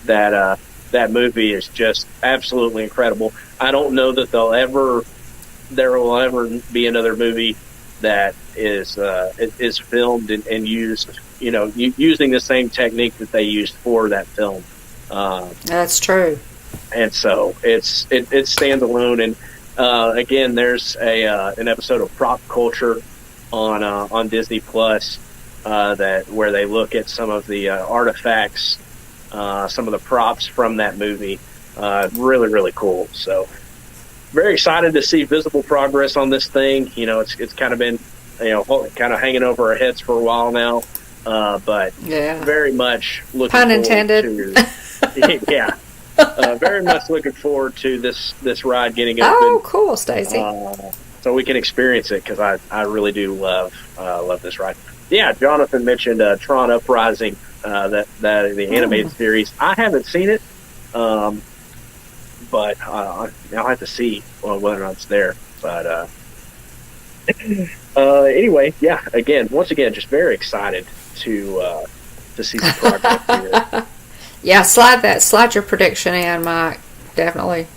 that movie is just absolutely incredible. I don't know that there will ever be another movie that is filmed and used, using the same technique that they used for that film. That's true. And so it stands alone. And again, there's an episode of Prop Culture on Disney Plus where they look at some of the artifacts, some of the props from that movie. Really, really cool. So very excited to see visible progress on this thing. It's kind of been, kind of hanging over our heads for a while now. But very much looking pun forward intended. to very much looking forward to this ride getting open. Oh, cool, Stacy. So we can experience it, because I really do love this ride. Yeah, Jonathan mentioned Tron Uprising, that the animated series. I haven't seen it, but I'll have to see whether or not it's there. But anyway, once again, just very excited to see the progress here. Yeah, slide your prediction in, Mike. Definitely.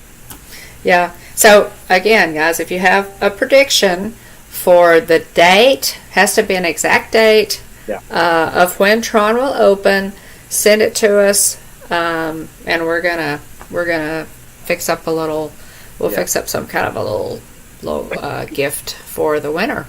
Yeah. So again, guys, if you have a prediction for the date, has to be an exact date of when Tron will open, send it to us, and we're gonna fix up fix up some kind of a little gift for the winner.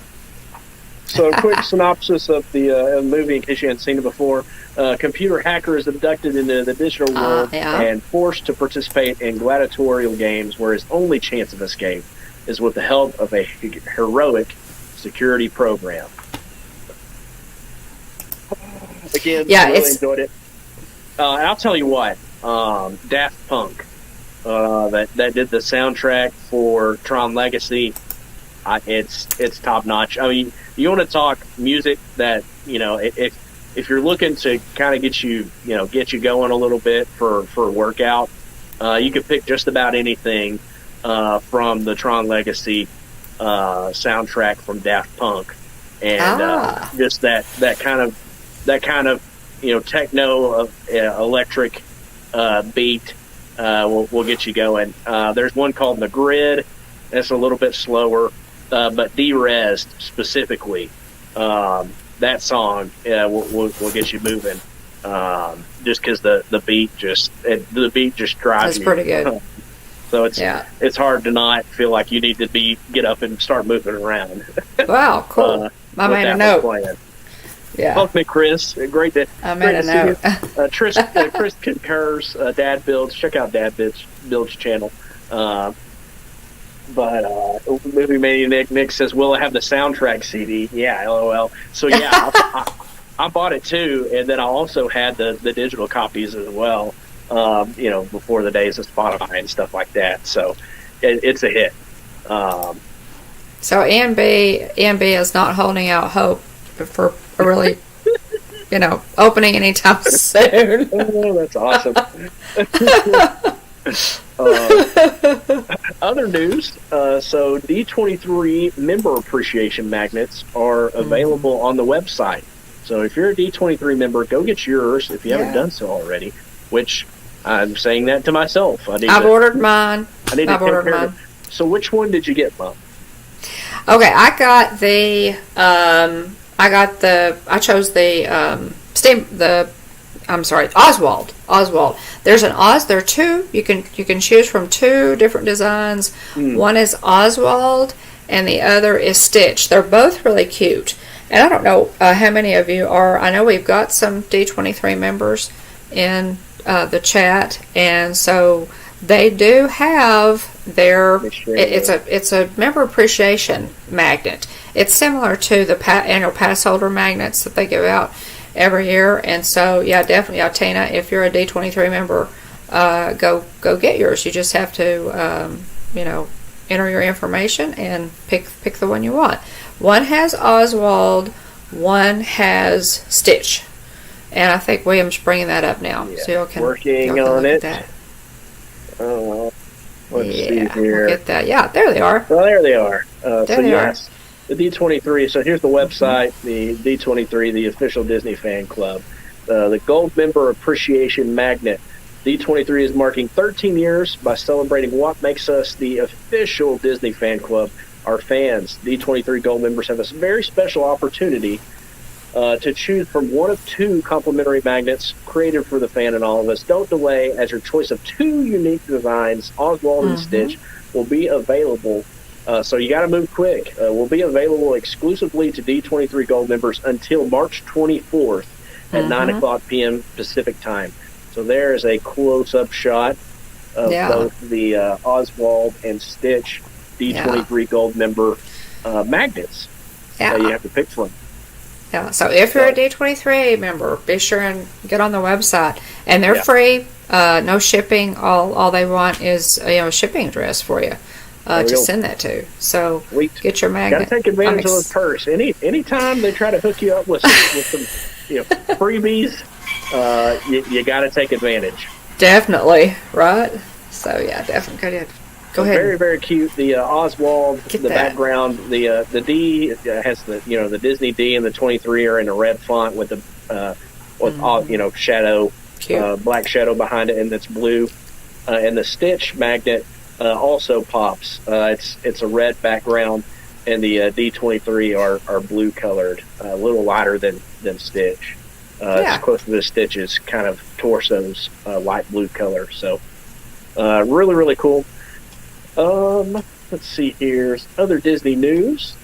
So a quick synopsis of the movie, in case you hadn't seen it before. A computer hacker is abducted into the digital world and forced to participate in gladiatorial games where his only chance of escape is with the help of a heroic security program. Again, really enjoyed it. I'll tell you what, Daft Punk, that did the soundtrack for Tron Legacy, it's top notch. I mean, you want to talk music that, if you're looking to kind of get you going a little bit for a workout, you could pick just about anything from the Tron Legacy soundtrack from Daft Punk, and just that kind of techno electric beat will get you going. There's one called The Grid. That's a little bit slower, but Derez specifically, that song will get you moving. Just because the beat just drives That's pretty good. So it's hard to not feel like you need to get up and start moving around. Wow, cool. I made a note. Yeah. Welcome, Chris. Great to note. Chris concurs. Dad Builds. Check out Dad Builds channel. But Movie Mania Nick says, "Will I have the soundtrack CD?" Yeah, LOL. So yeah, I bought it too, and then I also had the digital copies as well. Before the days of Spotify and stuff like that. So it's a hit. So EMB is not holding out hope for really, opening anytime soon. Oh, that's awesome. Other news. So D23 member appreciation magnets are available on the website. So if you're a D23 member, go get yours if you haven't done so already, which I'm saying that to myself. I've ordered mine. I've ordered mine. So which one did you get, Mom? Okay, I chose the Oswald. Oswald. There are two. You can choose from two different designs. One is Oswald, and the other is Stitch. They're both really cute. And I don't know how many of you are. I know we've got some D23 members in the chat, and so they do have their. It's a member appreciation magnet. It's similar to the annual pass holder magnets that they give out every year, and so definitely, Tina, if you're a D23 member, go get yours. You just have to enter your information and pick the one you want. One has Oswald, one has Stitch. And I think William's bringing that up now, so y'all can working y'all can on look it. At that. Let's see here. We'll get that. Yeah, there they are. Well, there they are. The D23. So here's the website, the D23, the official Disney fan club. The Gold Member Appreciation Magnet. D23 is marking 13 years by celebrating what makes us the official Disney fan club. Our fans, D23 Gold members, have a very special opportunity to choose from one of two complimentary magnets created for the fan and all of us. Don't delay, as your choice of two unique designs, Oswald and Stitch, will be available. So you got to move quick. Will be available exclusively to D23 Gold members until March 24th at 9 o'clock p.m. Pacific time. So there is a close-up shot of both the Oswald and Stitch D23 Gold member magnets that you have to pick from. Yeah, so if you're a D23 member, be sure and get on the website. And they're free, no shipping. All they want is a shipping address for you to send that to. So get your magnet. Got to take advantage of the purse. Anytime they try to hook you up with some freebies, you got to take advantage. Definitely, right? So definitely go ahead. Very, very cute. The Oswald, background, the D has the Disney D and the 23 are in a red font with the shadow, black shadow behind it, and it's blue. And the Stitch magnet also pops. It's a red background, and the D23 are blue colored, a little lighter than Stitch. It's close to the Stitch's kind of torso's light blue color. So really, really cool. Let's see here. Other Disney news.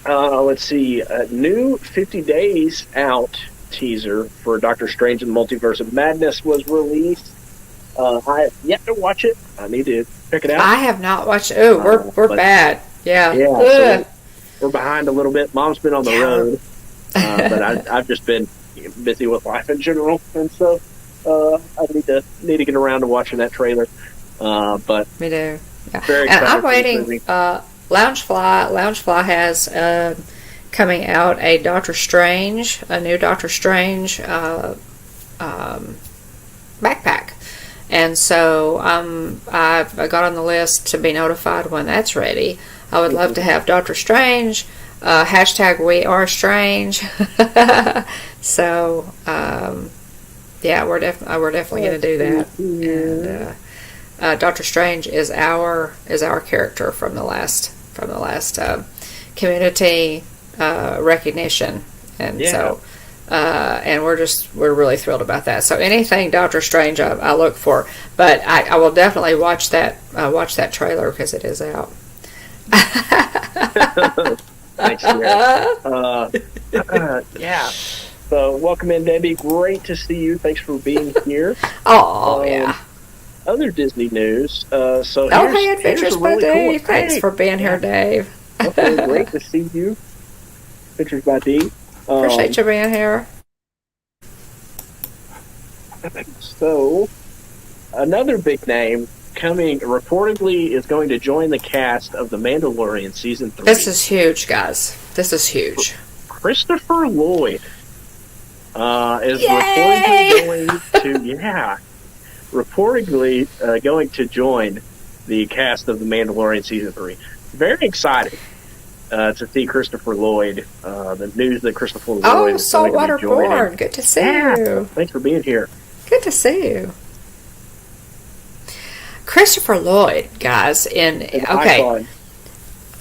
Let's see. New 50 Days Out teaser for Doctor Strange and the Multiverse of Madness was released. I have yet to watch it. I need to check it out. I have not watched it. Oh, we're bad. Yeah. So we're behind a little bit. Mom's been on the road. But I've just been busy with life in general. And so I need to get around to watching that trailer. But me too. Yeah. Very and I'm waiting. Loungefly has coming out a new Doctor Strange backpack, and so I've got on the list to be notified when that's ready. I would love to have Doctor Strange. Hashtag We Are Strange. So we're definitely going to do that. And Doctor Strange is our character from the last Community recognition, and so and we're really thrilled about that. So anything Doctor Strange I look for, but I will definitely watch that trailer because it is out. Thanks, yeah. So welcome in, Debbie. Great to see you. Thanks for being here. Oh yeah. Other Disney news. So hey, Adventures by Dave. Thanks for being here, Dave. Okay, great to see you. Adventures by Dave. Appreciate you being here. So, another big name coming reportedly is going to join the cast of The Mandalorian season 3. This is huge, guys. This is huge. Christopher Lloyd is reportedly going to join the cast of The Mandalorian season 3. Very excited to see Christopher Lloyd. The news that Christopher Lloyd is going to be joining. Saltwater Born. Good to see you. Thanks for being here. Good to see you. Christopher Lloyd, guys,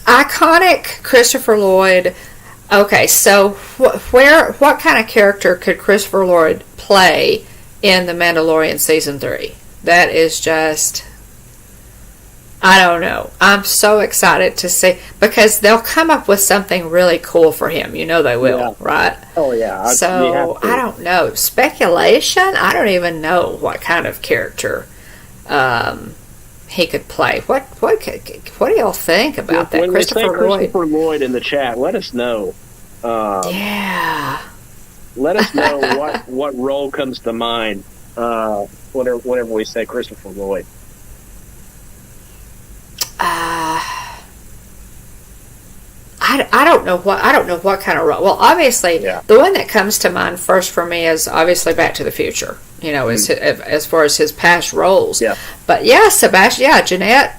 iconic Christopher Lloyd. Okay, so what kind of character could Christopher Lloyd play in The Mandalorian season 3? That is just, I don't know. I'm so excited to see, because they'll come up with something really cool for him. You know they will, right? Oh yeah. So I don't know. Speculation. I don't even know what kind of character he could play. What do y'all think about that? When Christopher Lloyd in the chat, let us know. Yeah. Let us know what role comes to mind whenever we say Christopher Lloyd. I don't know what kind of role. Well, obviously, the one that comes to mind first for me is obviously Back to the Future. You know, as far as his past roles. Yeah. But Sebastian. Yeah, Jeanette.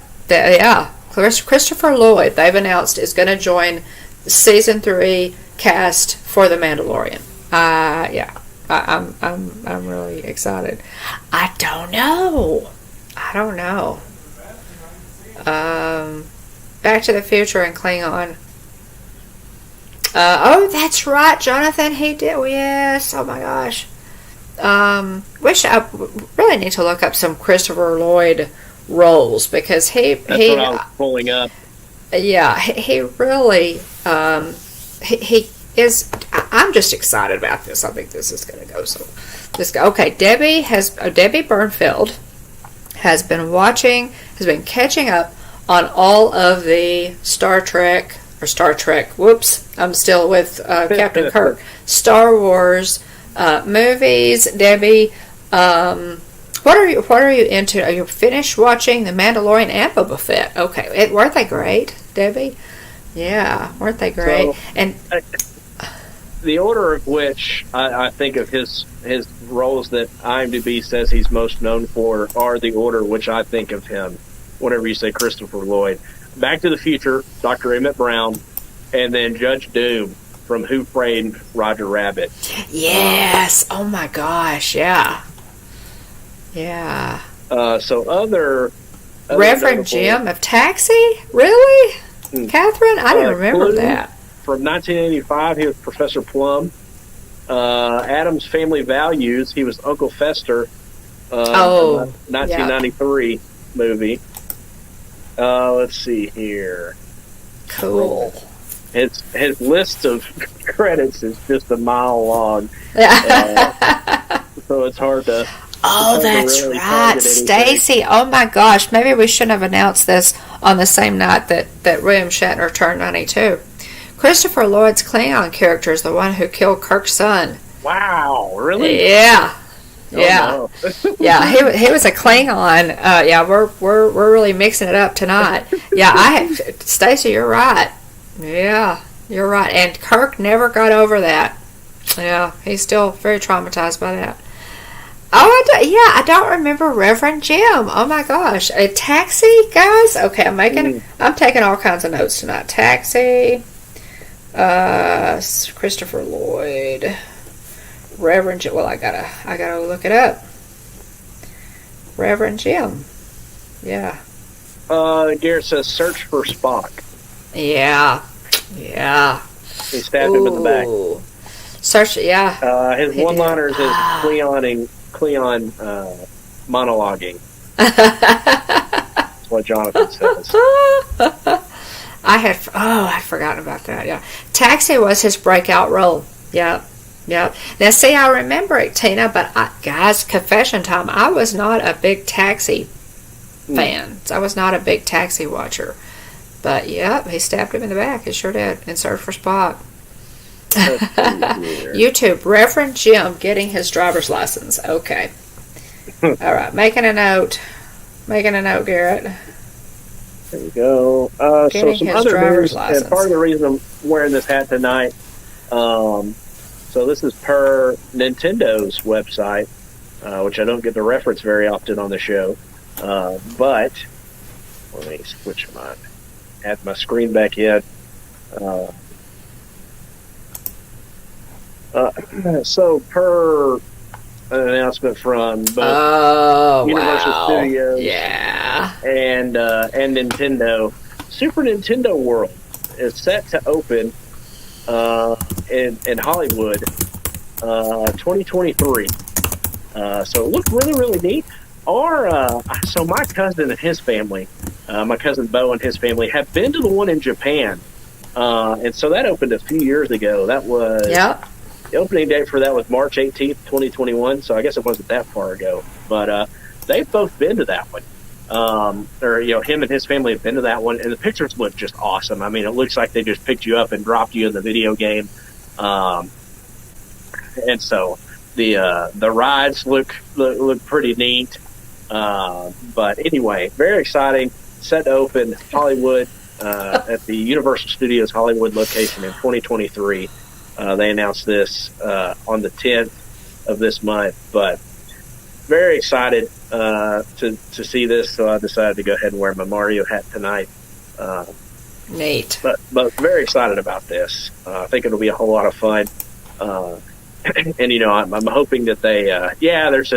Christopher Lloyd. They've announced is going to join season 3 cast for The Mandalorian. I'm really excited. I don't know. Back to the Future and Klingon. Oh, that's right, Jonathan. He did. Yes. Oh my gosh. I really need to look up some Christopher Lloyd roles, because that's what I was pulling up. Yeah, he really he is. I'm just excited about this. I think this is going to go so. Okay, Debbie Burnfield has been catching up on all of the Star Trek. Whoops, I'm still with Captain Kirk. Star Wars movies. Debbie, what are you into? Are you finished watching The Mandalorian and Boba Fett? Okay, weren't they great, Debbie? Yeah, weren't they great? So, and the order of which I think of his roles that IMDb says he's most known for are the order which I think of him whenever you say Christopher Lloyd. Back to the Future, Dr. Emmett Brown, and then Judge Doom from Who Framed Roger Rabbit. Yes. Oh my gosh. Yeah. Yeah. So other Reverend Jim of Taxi? Really? Catherine? I didn't remember that. From 1985, he was Professor Plum. Adam's Family Values, he was Uncle Fester. 1993 movie. Let's see here. Cool. His list of credits is just a mile long. So it's hard to. Oh, that's right, Stacy. Oh my gosh, maybe we shouldn't have announced this on the same night that William Shatner turned 92. Christopher Lloyd's Klingon character is the one who killed Kirk's son. Wow, really? Yeah. No. Yeah, he was a Klingon. We're really mixing it up tonight. Yeah, Stacy, you're right. Yeah, you're right. And Kirk never got over that. Yeah, he's still very traumatized by that. Oh, I don't remember Reverend Jim. Oh my gosh, a Taxi, guys. Okay, I'm taking all kinds of notes tonight. Taxi, Christopher Lloyd. Reverend Jim. Well, I gotta look it up. Reverend Jim. Yeah. Garrett says, search for Spock. Yeah. Yeah. He stabbed him in the back. Search, yeah. His one-liners is Cleon monologuing. That's what Jonathan says. I'd forgotten about that. Yeah, Taxi was his breakout role. Yep. Now, see, I remember it, Tina, but guys, confession time. I was not a big Taxi fan. I was not a big Taxi watcher. But yep, he stabbed him in the back. He sure did. In Search for Spock. YouTube, Reverend Jim getting his driver's license. Okay. All right, making a note, Garrett. There you go. So some other news, and part of the reason I'm wearing this hat tonight, so this is per Nintendo's website, which I don't get to reference very often on the show, but let me switch add my screen back in. So per an announcement from both Universal Studios and Nintendo, Super Nintendo World is set to open in Hollywood 2023. So it looked really, really neat. So my cousin and his family, my cousin Bo and his family, have been to the one in Japan. And so that opened a few years ago. That was... Yep. The opening date for that was March 18th, 2021, so I guess it wasn't that far ago. But they've both been to that one. Him and his family have been to that one, and the pictures look just awesome. I mean, it looks like they just picked you up and dropped you in the video game. And so the rides look pretty neat. But anyway, very exciting. Set to open Hollywood at the Universal Studios Hollywood location in 2023. They announced this on the 10th of this month, but very excited to see this. So I decided to go ahead and wear my Mario hat tonight. Neat, but very excited about this. I think it'll be a whole lot of fun. And I'm hoping that they. There's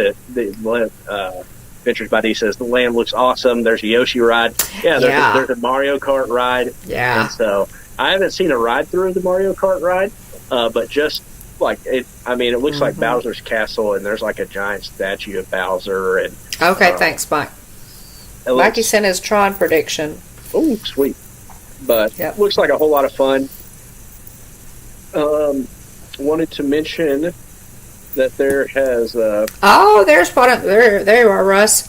Ventures by D says the land looks awesome. There's a Yoshi ride. There's a Mario Kart ride. Yeah, and so I haven't seen a ride through the Mario Kart ride. But just like it, I mean, it looks like Bowser's Castle, and there's like a giant statue of Bowser. And thanks, Mike. Mikey sent his Tron prediction. Oh, sweet! But looks like a whole lot of fun. Wanted to mention that there has. There's one. There you are, Russ.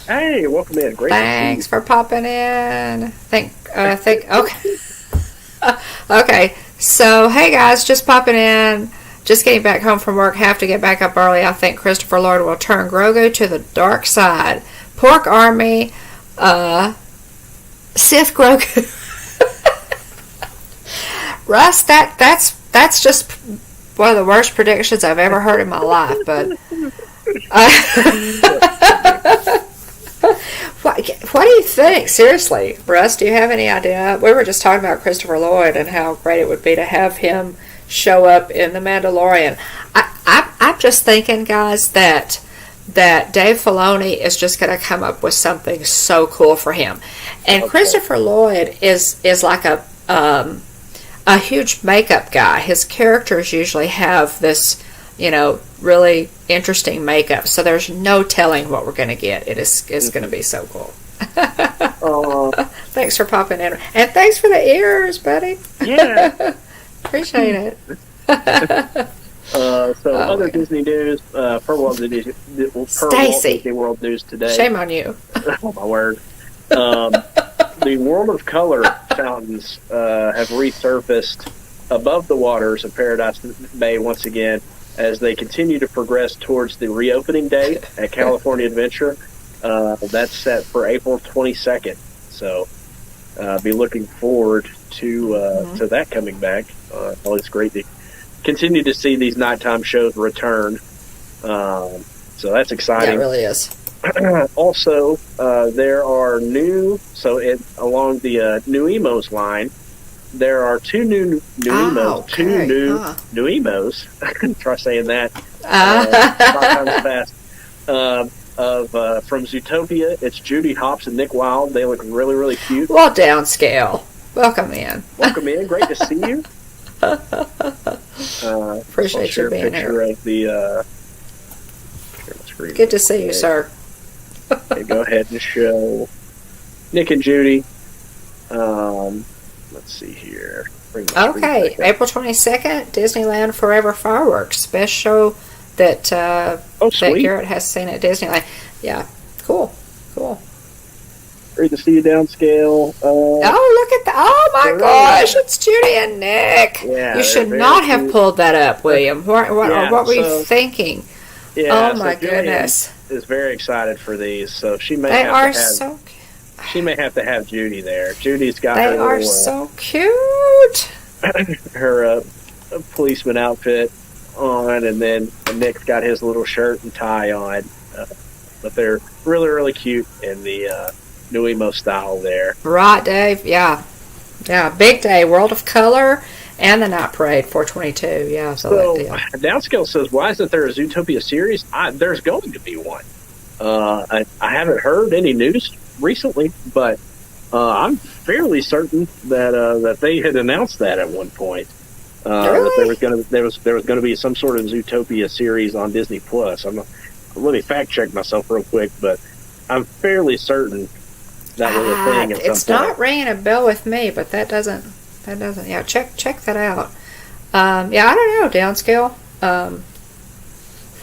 Hey, welcome in. Great. Thanks for popping in. Think. Okay. Okay. So, hey guys, just popping in, just getting back home from work, have to get back up early. I think Christopher Lloyd will turn Grogu to the dark side. Pork Army, Sith Grogu. Russ, that's just one of the worst predictions I've ever heard in my life, but... What do you think? Seriously, Russ, do you have any idea? We were just talking about Christopher Lloyd and how great it would be to have him show up in The Mandalorian. I'm just thinking, guys, that Dave Filoni is just going to come up with something so cool for him. And Christopher Lloyd is like a huge makeup guy. His characters usually have this, really interesting makeup, so there's no telling what we're going to get. It's going to be so cool. Thanks for popping in, and thanks for the ears, buddy. Yeah. Appreciate it. Other Disney news, per Walt Disney World News today. Shame on you. Oh my word. The World of Color fountains have resurfaced above the waters of Paradise Bay once again, as they continue to progress towards the reopening date at California Adventure. That's set for April 22nd. So be looking forward to that coming back. Always great to continue to see these nighttime shows return. So that's exciting. Yeah, it really is. Also, there are along the New Emos line, there are two new emos. Okay. New emos. Try saying that 5 times fast. of from Zootopia. It's Judy Hopps and Nick Wilde. They look really, really cute. Well, downscale. Welcome in. Welcome in. Great to see you. Appreciate you being here. Of the, screen. Good to see you, sir. Okay, go ahead and show Nick and Judy. Let's see here. Okay, April 22nd, Disneyland Forever Fireworks. Best show that Garrett has seen at Disneyland. Yeah, cool. Great to see you downscale. Oh, look at that. Oh, my gosh, it's Judy and Nick. Yeah, you should not have pulled that up, William. What were you thinking? Yeah, oh, my goodness. Is very excited for these, so she may She may have to have Judy there. Judy's got They her are little, so cute. her policeman outfit on, and then Nick's got his little shirt and tie on. But they're really, really cute in the New Emo style there. Right, Dave. Yeah. Big day. World of Color and the Night Parade 422. Yeah, so that deal. Downscale says, why isn't there a Zootopia series? There's going to be one. I haven't heard any news recently, but I'm fairly certain that they had announced that at one point. Really? That there was going to be some sort of Zootopia series on Disney Plus. Let me fact check myself real quick, but I'm fairly certain that was a thing. It's not ringing a bell with me, but that doesn't. Yeah, check that out. I don't know, downscale.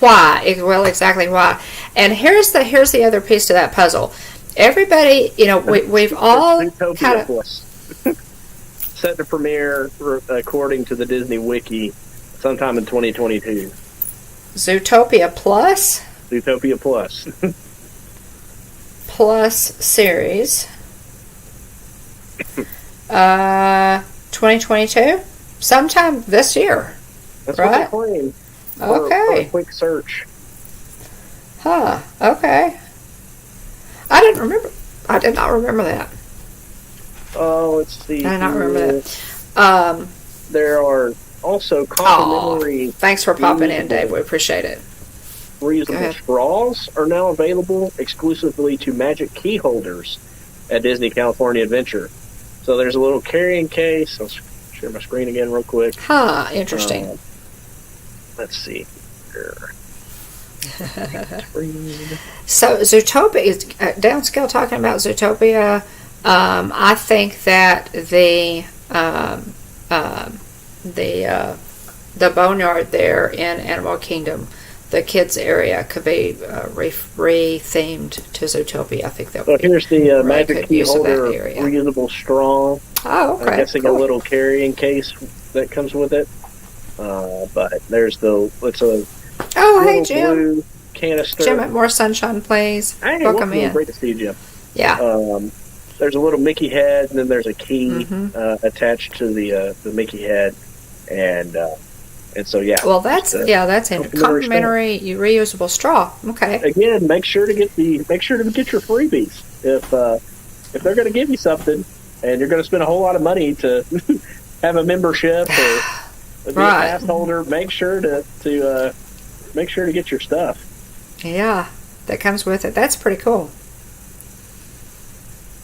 Why? Well, exactly why. And here's the other piece to that puzzle. Everybody, we've all kind of set to premiere according to the Disney Wiki sometime in 2022. Zootopia Plus. Zootopia Plus. Plus series. 2022, sometime this year. That's right? What they claim. Okay. For a quick search. Huh. Okay. I did not remember that. Oh, let's see. I did not remember that. There are also complimentary. Thanks for popping in, Dave. We appreciate it. Reusable straws are now available exclusively to Magic Key holders at Disney California Adventure. So there's a little carrying case. I'll share my screen again real quick. Huh, interesting. Let's see here. So Zootopia is downscale. Talking about Zootopia, I think that the boneyard there in Animal Kingdom, the kids area, could be re-themed to Zootopia. I think that would be here's the Magic Key holder reusable straw. Oh, okay. I'm guessing a little carrying case that comes with it. But there's hey Jim, blue canister. Jim at More Sunshine Plays. Hey, welcome in. Great to see you, Jim. Yeah. There's a little Mickey head, and then there's a key attached to the Mickey head, and so yeah. Well, that's in complimentary reusable straw. Okay. Again, make sure to get your freebies if they're going to give you something, and you're going to spend a whole lot of money to have a membership or be a pass holder. Make sure to get your stuff. Yeah, that comes with it. That's pretty cool.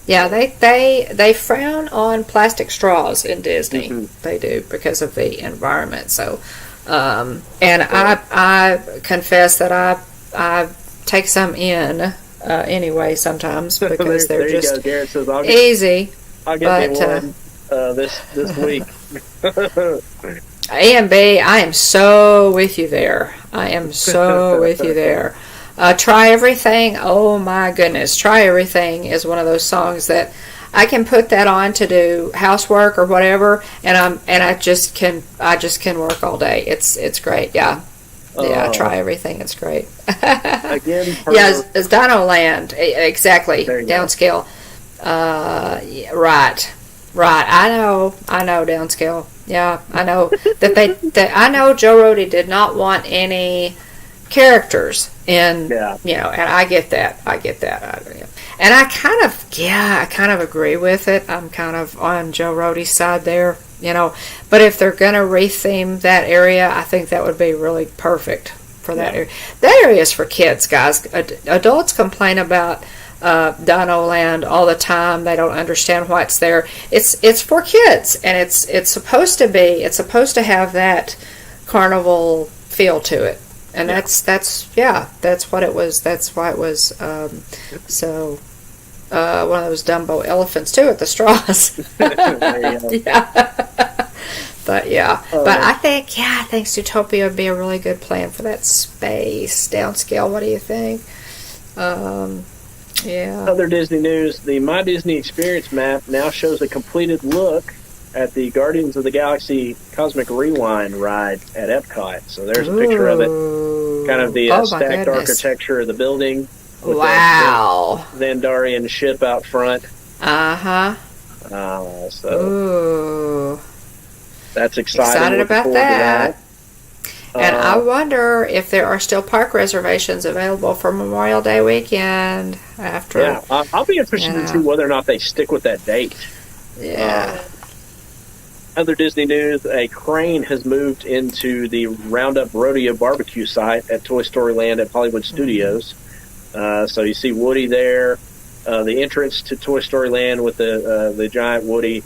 Yeah, they frown on plastic straws in Disney. Mm-hmm. They do, because of the environment. So, and I confess that I take some in anyway sometimes, because they're just easy. I'll get me one this week. A and B, I am so with you there. Try Everything. Oh my goodness. Try Everything is one of those songs that I can put that on to do housework or whatever, and I just can work all day. It's great. Yeah. Yeah, Try Everything. It's great. Again, it's Dino Land. Exactly. Downscale. Right. I know downscale. Yeah, I know that I know Joe Rohde did not want any characters in, and I get that. And I kind of agree with it. I'm kind of on Joe Rohde's side there, but if they're going to retheme that area, I think that would be really perfect for that area. That area is for kids, guys. Adults complain about Dino Land all the time. They don't understand why it's there. It's for kids, and it's supposed to be. It's supposed to have that carnival feel to it, and that's what it was. That's why it was. One of those Dumbo elephants too at the straws. But I think Zootopia would be a really good plan for that space downscale. What do you think? Other Disney news: the My Disney Experience map now shows a completed look at the Guardians of the Galaxy Cosmic Rewind ride at Epcot. So there's a picture of it, kind of the stacked architecture of the building. Wow! The Xandarian ship out front. So that's exciting. Excited about that. And I wonder if there are still park reservations available for Memorial Day weekend after. Yeah, I'll be interested to see whether or not they stick with that date. Yeah. Other Disney news: a crane has moved into the Roundup Rodeo barbecue site at Toy Story Land at Hollywood Studios. So you see Woody there, the entrance to Toy Story Land with the giant Woody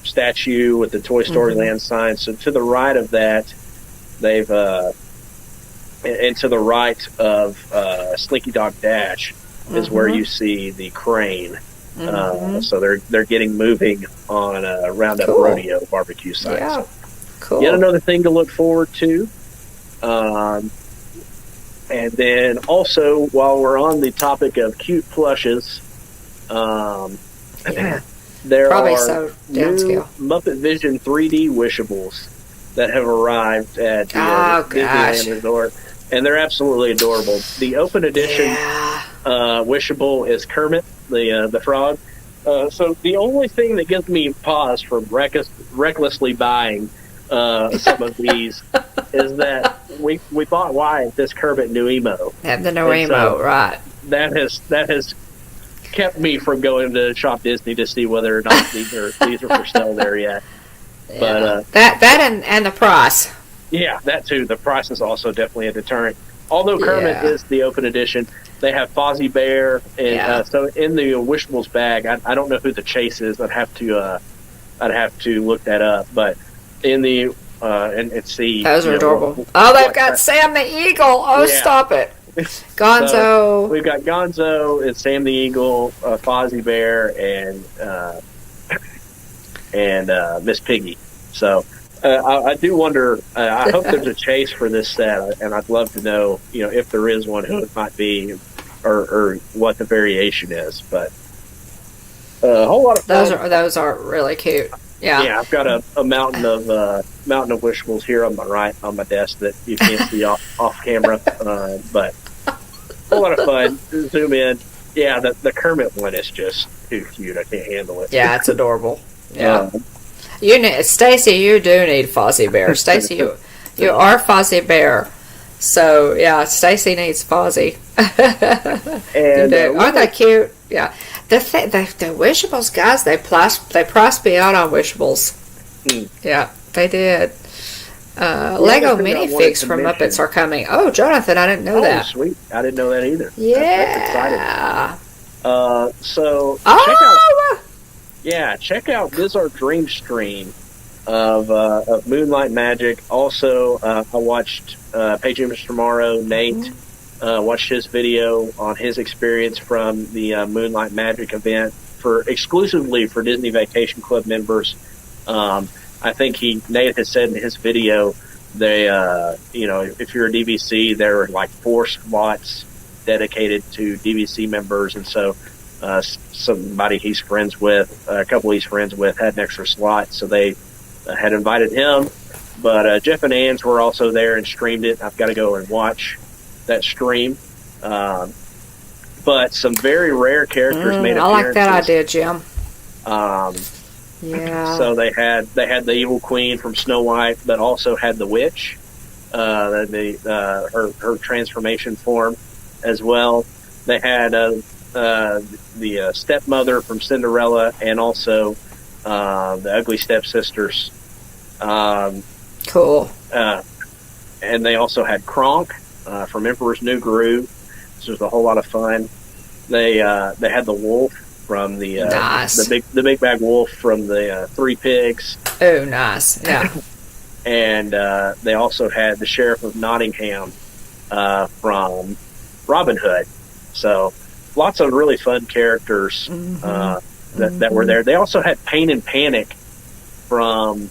statue with the Toy Story Land sign. So to the right of that, they've and to the right of Slinky Dog Dash is where you see the crane. So they're getting moving on a Roundup Rodeo barbecue site. Yeah, so cool. Yet another thing to look forward to. And then also, while we're on the topic of cute plushes, there Probably are new Muppet Vision 3D Wishables that have arrived at the Disneyland Resort, and they're absolutely adorable. The open edition Wishable is Kermit, the frog. So the only thing that gives me pause from recklessly buying some of these is that we bought Wyatt this Kermit new emo. Have the new emo, right? That has kept me from going to Shop Disney to see whether or not these are for sale there yet. Yeah. But that and the price. Yeah, that too. The price is also definitely a deterrent. Although Kermit is the open edition, they have Fozzie Bear, and so in the Wishables bag, I don't know who the Chase is. I'd have to look that up. But in the and see, those are adorable. They've got Sam the Eagle. Stop it, Gonzo. So we've got Gonzo and Sam the Eagle, Fozzie Bear, and Miss Piggy. So I do wonder. I hope there's a Chase for this set, and I'd love to know, if there is one, who it might be, or what the variation is. But a whole lot of fun. Those are really cute. Yeah, I've got a mountain of Wishables here on my right on my desk that you can't see off camera, but a whole lot of fun. Zoom in. Yeah, the Kermit one is just too cute. I can't handle it. Yeah, it's adorable. Yeah. Stacy, you do need Fozzie Bear. Stacy, you are Fozzie Bear. So yeah, Stacy needs Fozzie. And aren't they cute? Yeah. The Wishables, guys, they priced me out on Wishables. Yeah, they did. Lego minifigs from Muppets are coming. Oh, Jonathan, I didn't know that. Oh, sweet. I didn't know that either. Yeah. That's exciting. So check out Bizarre Dream Stream of Moonlight Magic. Also, I watched Page Mr. Morrow, Nate, watched his video on his experience from the Moonlight Magic event exclusively for Disney Vacation Club members. I think Nate has said in his video, they, if you're a DVC, there are like 4 slots dedicated to DVC members, and so somebody he's friends with, a couple he's friends with, had an extra slot, so they had invited him. But Jeff and Ann's were also there and streamed it. I've got to go and watch that stream. But some very rare characters made appearances. I like that idea, Jim. So they had the Evil Queen from Snow White, but also had the Witch, her transformation form as well. They had the stepmother from Cinderella, and also the Ugly Stepsisters. Cool. and they also had Kronk from Emperor's New Groove. This was a whole lot of fun. They had the wolf from the big bad wolf from the Three Pigs. Oh, nice. Yeah. And they also had the Sheriff of Nottingham from Robin Hood. So lots of really fun characters that were there. They also had Pain and Panic from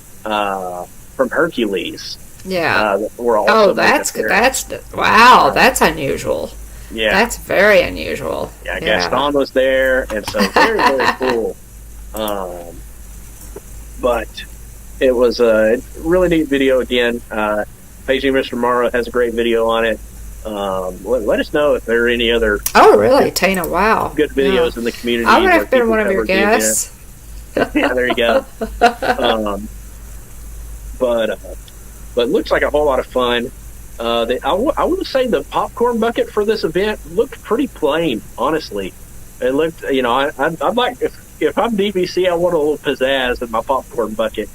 Hercules. Yeah. That's wow. That's unusual. Yeah, that's very unusual. Yeah, Gaston was there, and so very very cool. But it was a really neat video again. Paging Mr. Morrow has a great video on it. Let us know if there are any other. Oh, really, Tina? Wow, good videos in the community. I would have been one of your guests. Yeah, there you go. But it looks like a whole lot of fun. I would say the popcorn bucket for this event looked pretty plain, honestly. It looked, I'd like, if I'm DVC, I want a little pizzazz in my popcorn bucket.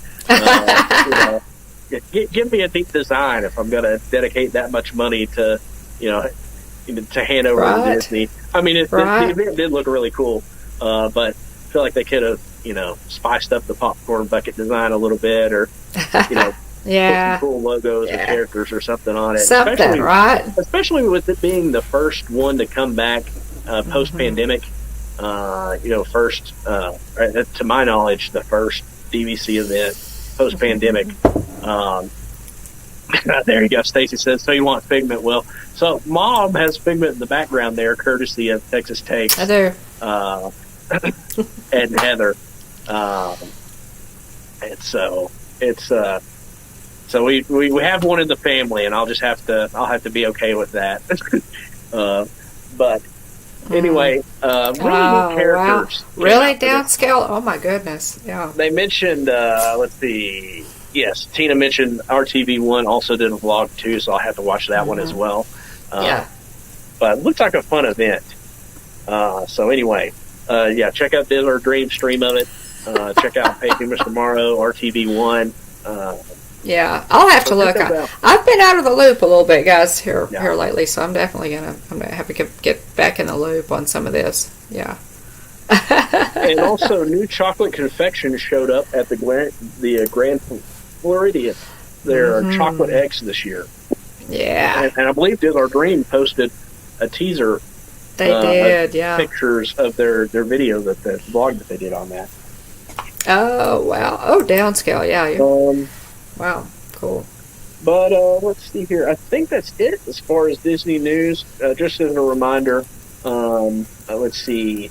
Give me a neat design if I'm going to dedicate that much money to hand over to Disney. I mean, the event did look really cool, but I feel like they could have, spiced up the popcorn bucket design a little bit, or, yeah, put some cool logos or characters or something on it. Especially with it being the first one to come back post-pandemic. First, to my knowledge, the first DVC event post-pandemic. There you go. Stacy says, so you want Figment? Well, so Mom has Figment in the background there, courtesy of Texas Takes. Heather. And Heather. And so it's so we have one in the family, and I'll have to be okay with that. But anyway, really neat characters. Wow. Really downscale? Oh my goodness! Yeah. They mentioned. Let's see. Yes, Tina mentioned RTV1 also did a vlog too, so I'll have to watch that one as well. But it looks like a fun event. So anyway, check out Diddler Dream stream of it. Check out Paging Mr. Morrow, RTV1. Yeah, I'll have to look. I've been out of the loop a little bit, guys, here lately, so I'm definitely gonna have to get back in the loop on some of this. Yeah. And also, new chocolate confection showed up at the Grand Floridian. There are chocolate eggs this year. Yeah. And I believe Diddler Dream posted a teaser. They did, yeah. Pictures of their video, the vlog that they did on that. Oh, wow. Oh, downscale, yeah. Wow, cool. But let's see here. I think that's it as far as Disney news. Just as a reminder, let's see.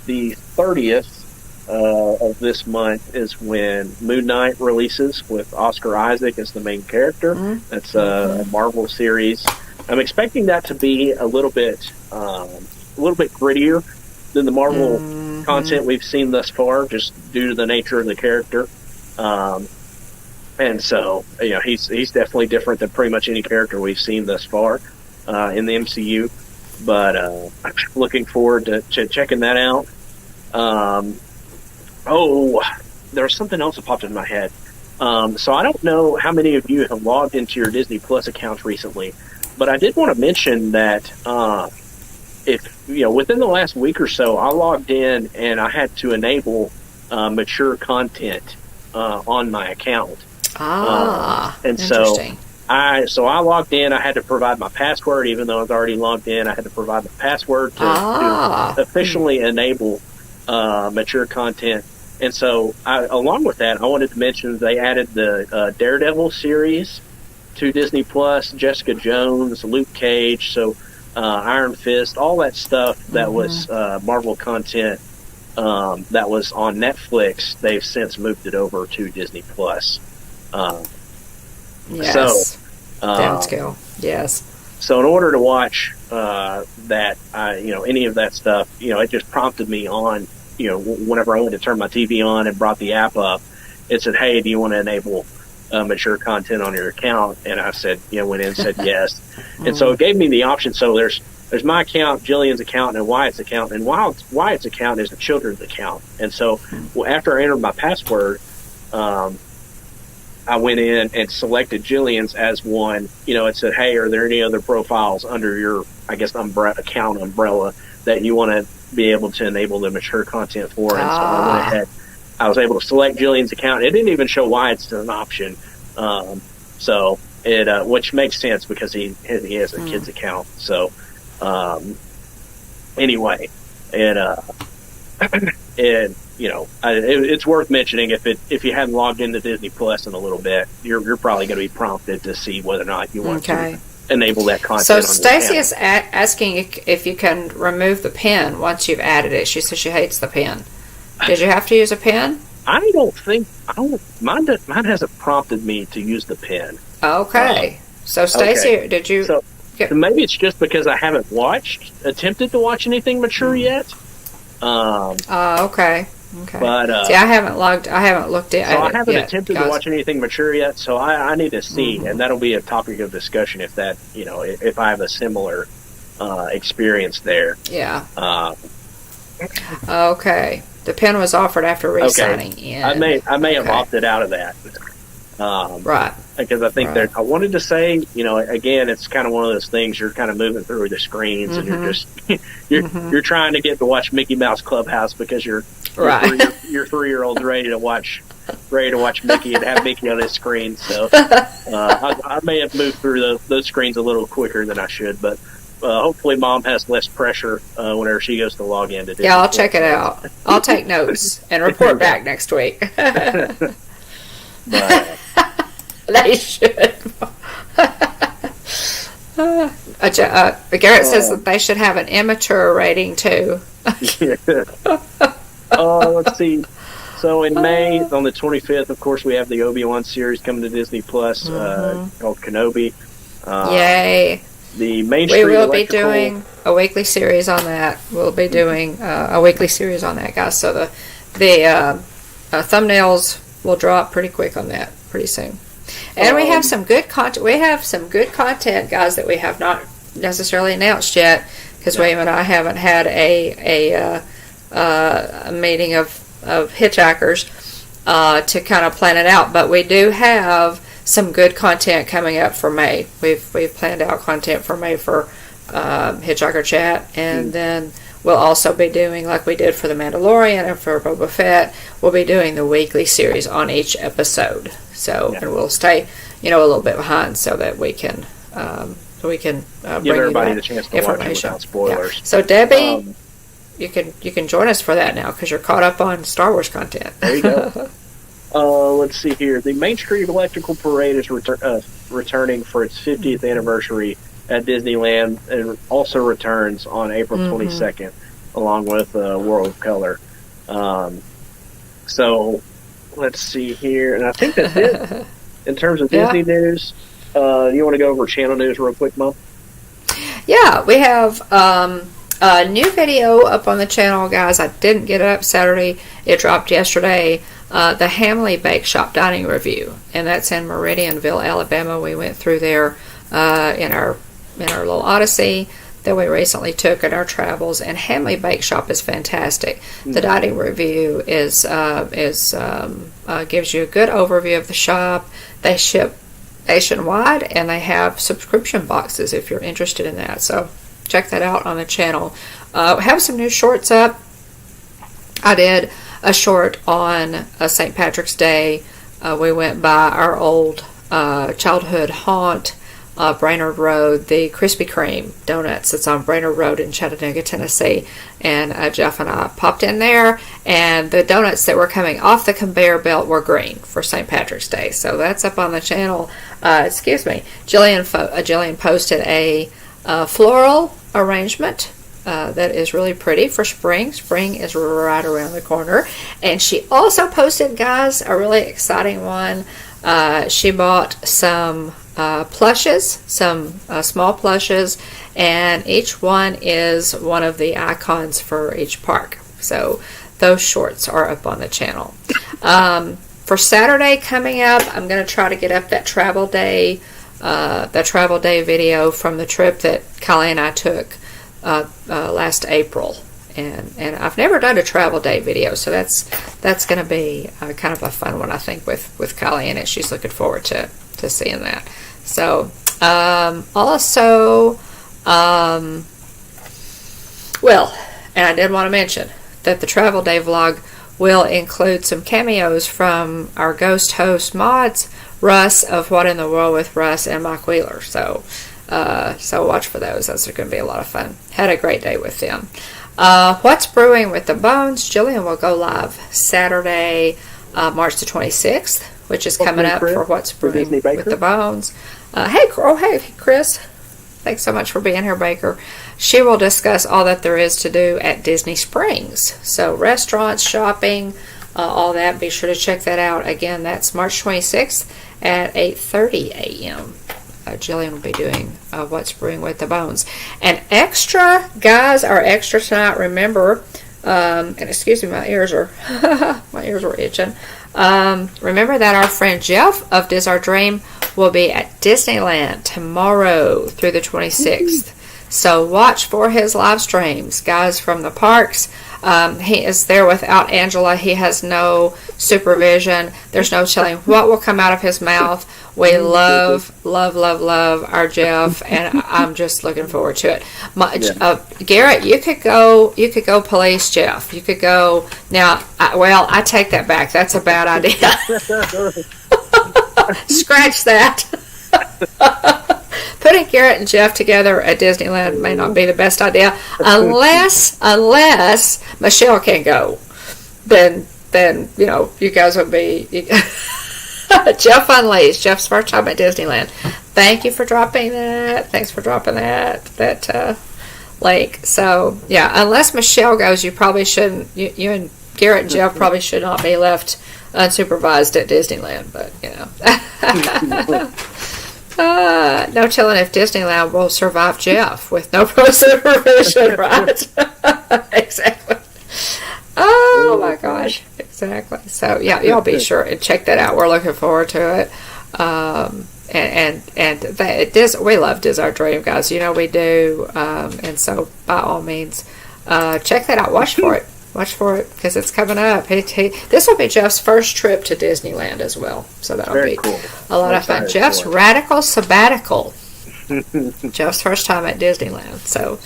The 30th of this month is when Moon Knight releases with Oscar Isaac as the main character. That's a Marvel series. I'm expecting that to be a little bit grittier than the Marvel content we've seen thus far, just due to the nature of the character. And so, he's definitely different than pretty much any character we've seen thus far in the MCU. But I'm looking forward to checking that out. There was something else that popped into my head. So I don't know how many of you have logged into your Disney Plus accounts recently, but I did want to mention that if within the last week or so, I logged in and I had to enable mature content on my account. And interesting. So I logged in. I had to provide my password, even though I was already logged in. I had to provide the password to officially enable mature content. And so, along with that, I wanted to mention they added the Daredevil series to Disney Plus, Jessica Jones, Luke Cage, so Iron Fist, all that stuff that was Marvel content that was on Netflix. They've since moved it over to Disney Plus. Yes. Downscale. Yes. So in order to watch that, any of that stuff, it just prompted me on, whenever I wanted to turn my TV on and brought the app up, it said, "Hey, do you want to enable mature content on your account?" And I said, went in and said yes. And so it gave me the option. So there's my account, Jillian's account, and Wyatt's account. And Wyatt's account is the children's account. And so after I entered my password, I went in and selected Jillian's as one. It said, hey, are there any other profiles under your, I guess, account umbrella that you want to be able to enable the mature content for? And so I went ahead. I was able to select Jillian's account. It didn't even show why it's an option. So it, which makes sense because he has a kid's account. So, anyway, it's worth mentioning if you hadn't logged into Disney Plus in a little bit, you're probably going to be prompted to see whether or not you want to enable that content. So Stacy is asking if you can remove the pin once you've added it. She says she hates the pin. Did you have to use a pin? Mine hasn't prompted me to use the pin. Okay. So Stacy, did you? So maybe it's just because I haven't attempted to watch anything mature yet. Okay. But see, I haven't looked at it. So I haven't attempted to watch anything mature yet. So I need to see, and that'll be a topic of discussion if I have a similar experience there. Yeah. Okay. The pin was offered after re-signing in. I may have opted out of that. Right. Because I think I wanted to say, again, it's kind of one of those things you're kind of moving through the screens and you're just you're trying to get to watch Mickey Mouse Clubhouse because your 3-year-old's ready to watch Mickey and have Mickey on his screen. So I may have moved through those screens a little quicker than I should, but hopefully Mom has less pressure whenever she goes to log into Disney. Yeah, I'll check it out. I'll take notes and report back next week. But, they should. Garrett says that they should have an immature rating too. Let's see. So in May, on the 25th, of course, we have the Obi-Wan series coming to Disney Plus called Kenobi. Yay! The Main We Street will be doing a weekly series on that. We'll be doing a weekly series on that, guys. So the thumbnails will drop pretty quick on that pretty soon. And we have some good content. We have some good content, guys, that we have not necessarily announced yet because William and I haven't had a meeting of hitchhikers to kind of plan it out. But we do have some good content coming up for May. We've planned out content for May for Hitchhiker Chat, and then we'll also be doing, like we did for The Mandalorian and for Boba Fett, we'll be doing the weekly series on each episode. So, and we'll stay, a little bit behind so that we can give everybody the chance to watch it without spoilers. Yeah. So, Debbie, you can join us for that now because you're caught up on Star Wars content. There you go. Let's see here. The Main Street Electrical Parade is returning for its 50th anniversary at Disneyland, and also returns on April 22nd, along with World of Color. So, let's see here. And I think that's it. In terms of Disney news, you want to go over channel news real quick, Mom? Yeah, we have a new video up on the channel, guys. I didn't get it up Saturday. It dropped yesterday. The Hamley Bake Shop Dining Review, and that's in Meridianville, Alabama. We went through there in our little odyssey that we recently took in our travels, and Hamley Bake Shop is fantastic. The dining review gives you a good overview of the shop. They ship nationwide, and they have subscription boxes if you're interested in that. So check that out on the channel. Have some new shorts up. I did a short on St. Patrick's Day. We went by our old childhood haunt, Brainerd Road, the Krispy Kreme donuts. It's on Brainerd Road in Chattanooga, Tennessee. And Jeff and I popped in there, and the donuts that were coming off the conveyor belt were green for St. Patrick's Day. So that's up on the channel. Jillian posted a floral arrangement that is really pretty for spring. Spring is right around the corner. And she also posted, guys, a really exciting one. She bought some plushes, some small plushes, and each one is one of the icons for each park. So those shorts are up on the channel. For Saturday coming up, I'm going to try to get up that travel day video from the trip that Kylie and I took last April. and I've never done a travel day video, so that's going to be kind of a fun one, I think, with Kylie in it. She's looking forward to seeing that. So also, well, and I did want to mention that the travel day vlog will include some cameos from our ghost host mods, Russ of What in the World with Russ and Mike Wheeler. So watch for those. Those are going to be a lot of fun. Had a great day with them. What's Brewing with the Bones? Jillian will go live Saturday, March the 26th, which is coming up for What's Brewing with the Bones. Hey, Chris. Thanks so much for being here, Baker. She will discuss all that there is to do at Disney Springs. So restaurants, shopping, all that. Be sure to check that out. Again, that's March 26th at 8:30 a.m. Jillian will be doing What's Brewing with the Bones. And extra, guys, our extra tonight, remember, and excuse me, my ears are itching. Remember that our friend Jeff of Diz Our Dream will be at Disneyland tomorrow through the 26th. So watch for his live streams, guys, from the parks. He is there without Angela. He has no supervision. There's no telling what will come out of his mouth. We love our Jeff, and I'm just looking forward to it. Garrett, you could go police Jeff. You could go now. I take that back. That's a bad idea. Scratch that. Putting Garrett and Jeff together at Disneyland may not be the best idea unless Michelle can go. Then you guys would be Jeff Unleashed. Jeff's first time at Disneyland. Thank you for dropping that. Thanks for dropping that link. So yeah, unless Michelle goes, you probably shouldn't. You and Garrett and Jeff probably should not be left unsupervised at Disneyland. But no telling if Disneyland will survive Jeff with no supervision, right? Exactly. Oh my gosh, exactly. So yeah, y'all be sure and check that out. We're looking forward to it. We love Diz Our Dream, guys. You know we do. And so by all means, check that out. Watch for it. Watch for it because it's coming up. This will be Jeff's first trip to Disneyland as well. So that'll be cool. A lot of fun. Jeff's radical sabbatical. Jeff's first time at Disneyland. So,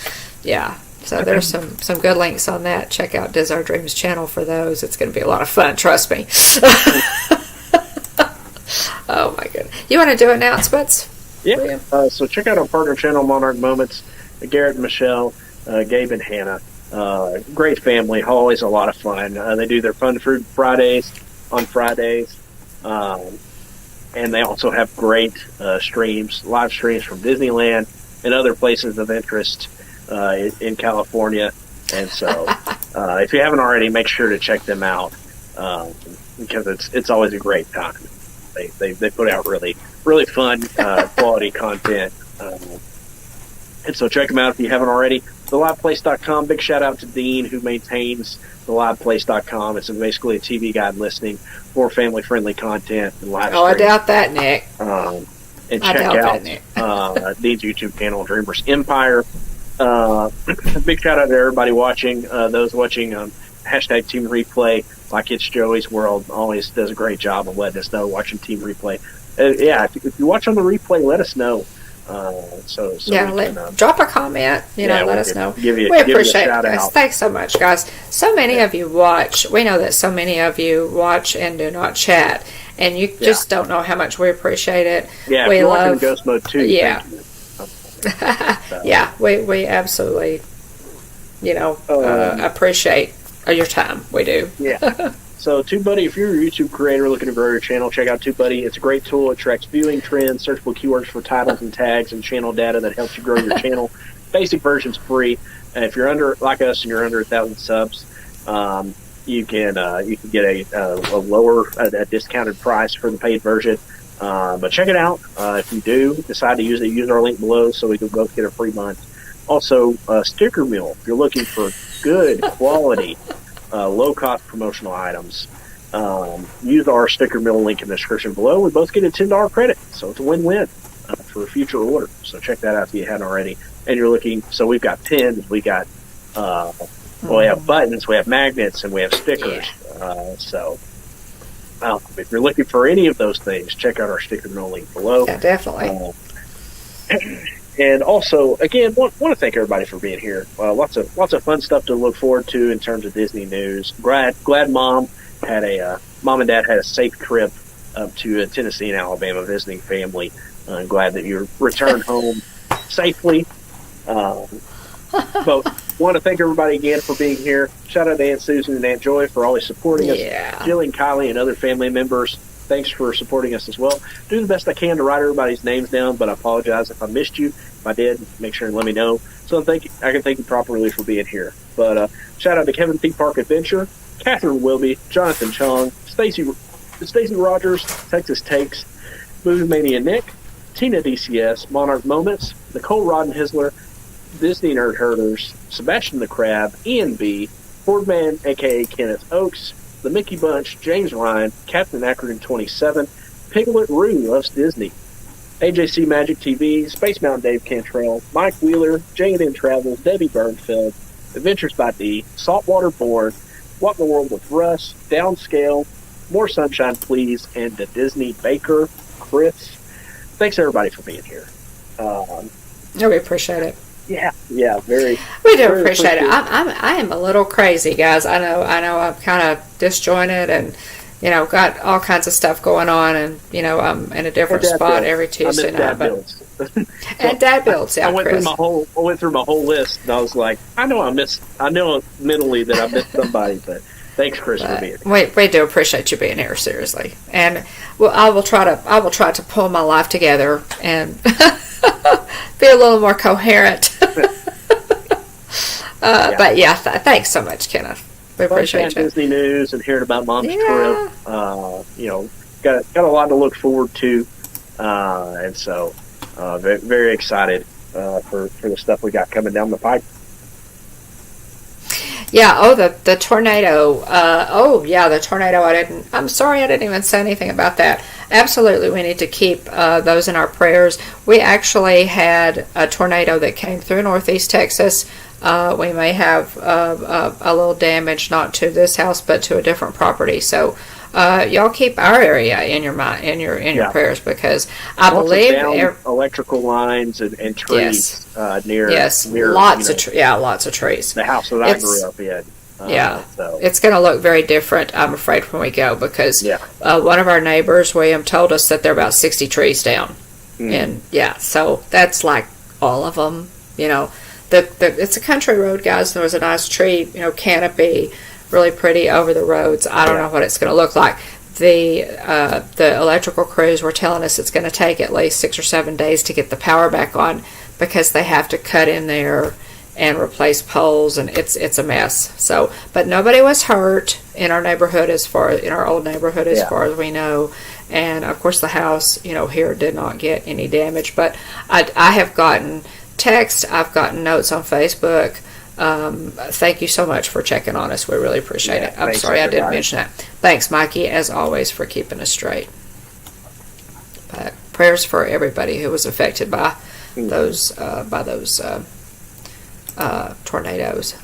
yeah. So there's some good links on that. Check out Diz Our Dreams channel for those. It's going to be a lot of fun. Trust me. Oh, my goodness. You want to do announcements? Yeah. So check out our partner channel, Monarch Moments. Garrett and Michelle, Gabe and Hannah. Great family, always a lot of fun. They do their Fun Food Fridays on Fridays, and they also have great live streams from Disneyland and other places of interest in California. And so, if you haven't already, make sure to check them out because it's always a great time. They put out really fun quality content. And so check them out if you haven't already. TheLivePlace.com. Big shout out to Dean, who maintains TheLivePlace.com. It's basically a TV guide listing for family-friendly content and live streams. I doubt that, Nick. And check out Dean's YouTube channel, Dreamers Empire. Big shout out to everybody watching. Those watching hashtag Team Replay, like it's Joey's World, always does a great job of letting us know watching Team Replay. If you watch on the replay, let us know. Drop a comment. Let us know. We appreciate it, guys. Thanks so much, guys. So many of you watch. We know that so many of you watch and do not chat, and you just don't know how much we appreciate it. Yeah, we love Ghost Mode too. Yeah, yeah, we absolutely, appreciate your time. We do. Yeah. So TubeBuddy, if you're a YouTube creator looking to grow your channel, check out TubeBuddy. It's a great tool. It tracks viewing trends, searchable keywords for titles and tags, and channel data that helps you grow your channel. Basic version's free. If you're under, like us, and you're under 1,000 subs, you can get a discounted price for the paid version. But check it out. If you do decide to use it, use our link below so we can both get a free month. Also, Stickermule. If you're looking for good quality, low-cost promotional items, use our Stickermule link in the description below. We both get a $10 credit, so it's a win-win for a future order. So check that out if you hadn't already. And you're looking, so we've got pins, we got Well, we have buttons, we have magnets, and we have stickers. So if you're looking for any of those things, check out our Stickermule link below. Yeah, definitely. And also, again, want to thank everybody for being here. Lots of fun stuff to look forward to in terms of Disney news. Glad mom and dad had a safe trip up to Tennessee and Alabama visiting family. I'm glad that you returned home safely. But want to thank everybody again for being here. Shout out to Aunt Susan and Aunt Joy for always supporting us. Jill and Kylie and other family members, thanks for supporting us as well. Do the best I can to write everybody's names down, but I apologize if I missed you. If I did, make sure and let me know. So I can thank you properly for being here. But shout out to Kevin Theme Park Adventure, Catherine Wilby, Jonathan Chong, Stacy Rogers, Texas Takes, Movie Mania Nick, Tina DCS, Monarch Moments, Nicole Roddenhisler, Disney Nerd Herders, Sebastian the Crab, Ian B, Fordman, a.k.a. Kenneth Oakes, The Mickey Bunch, James Ryan, Captain Ackerton 27, Piglet Rue Loves Disney, AJC Magic TV, Space Mountain Dave Cantrell, Mike Wheeler, J&M Travels, Debbie Burnfeld, Adventures by D, Saltwater Born, What in the World with Russ, Downscale, More Sunshine Please, and the Disney Baker, Chris. Thanks everybody for being here. We appreciate it. Yeah, very. We do appreciate it. I am a little crazy, guys. I know. I'm kind of disjointed, and got all kinds of stuff going on, and I'm in a different spot every Tuesday night. And dad builds. Yeah, I went through my whole list, and I was like, I know mentally that I missed somebody, but thanks, Chris, for being here. We do appreciate you being here, seriously. And I will try to pull my life together and be a little more coherent. But yeah, thanks so much, Kenneth. We appreciate you. Disney news and hearing about Mom's trip. Got a lot to look forward to, and so very, very excited for the stuff we got coming down the pipe. Yeah. The tornado. The tornado. I'm sorry, I didn't even say anything about that. Absolutely, we need to keep those in our prayers. We actually had a tornado that came through Northeast Texas. We may have a little damage, not to this house, but to a different property. So y'all keep our area in your mind, in your prayers, because I believe electrical lines and trees near lots of trees. The house that I grew up in. So it's going to look very different, I'm afraid, when we go, because one of our neighbors, William, told us that there are about 60 trees down, and so that's like all of them. It's a country road, guys. There was a nice tree, canopy, really pretty over the roads. I don't know what it's going to look like. The electrical crews were telling us it's going to take at least 6 or 7 days to get the power back on, because they have to cut in there and replace poles, and it's a mess. So, but nobody was hurt in our neighborhood, in our old neighborhood, as far as we know. And of course, the house, here did not get any damage. But I have gotten text, I've gotten notes on Facebook. Thank you so much for checking on us. We really appreciate it. I'm sorry I didn't mention that. Thanks, Mikey, as always, for keeping us straight. But prayers for everybody who was affected by those tornadoes.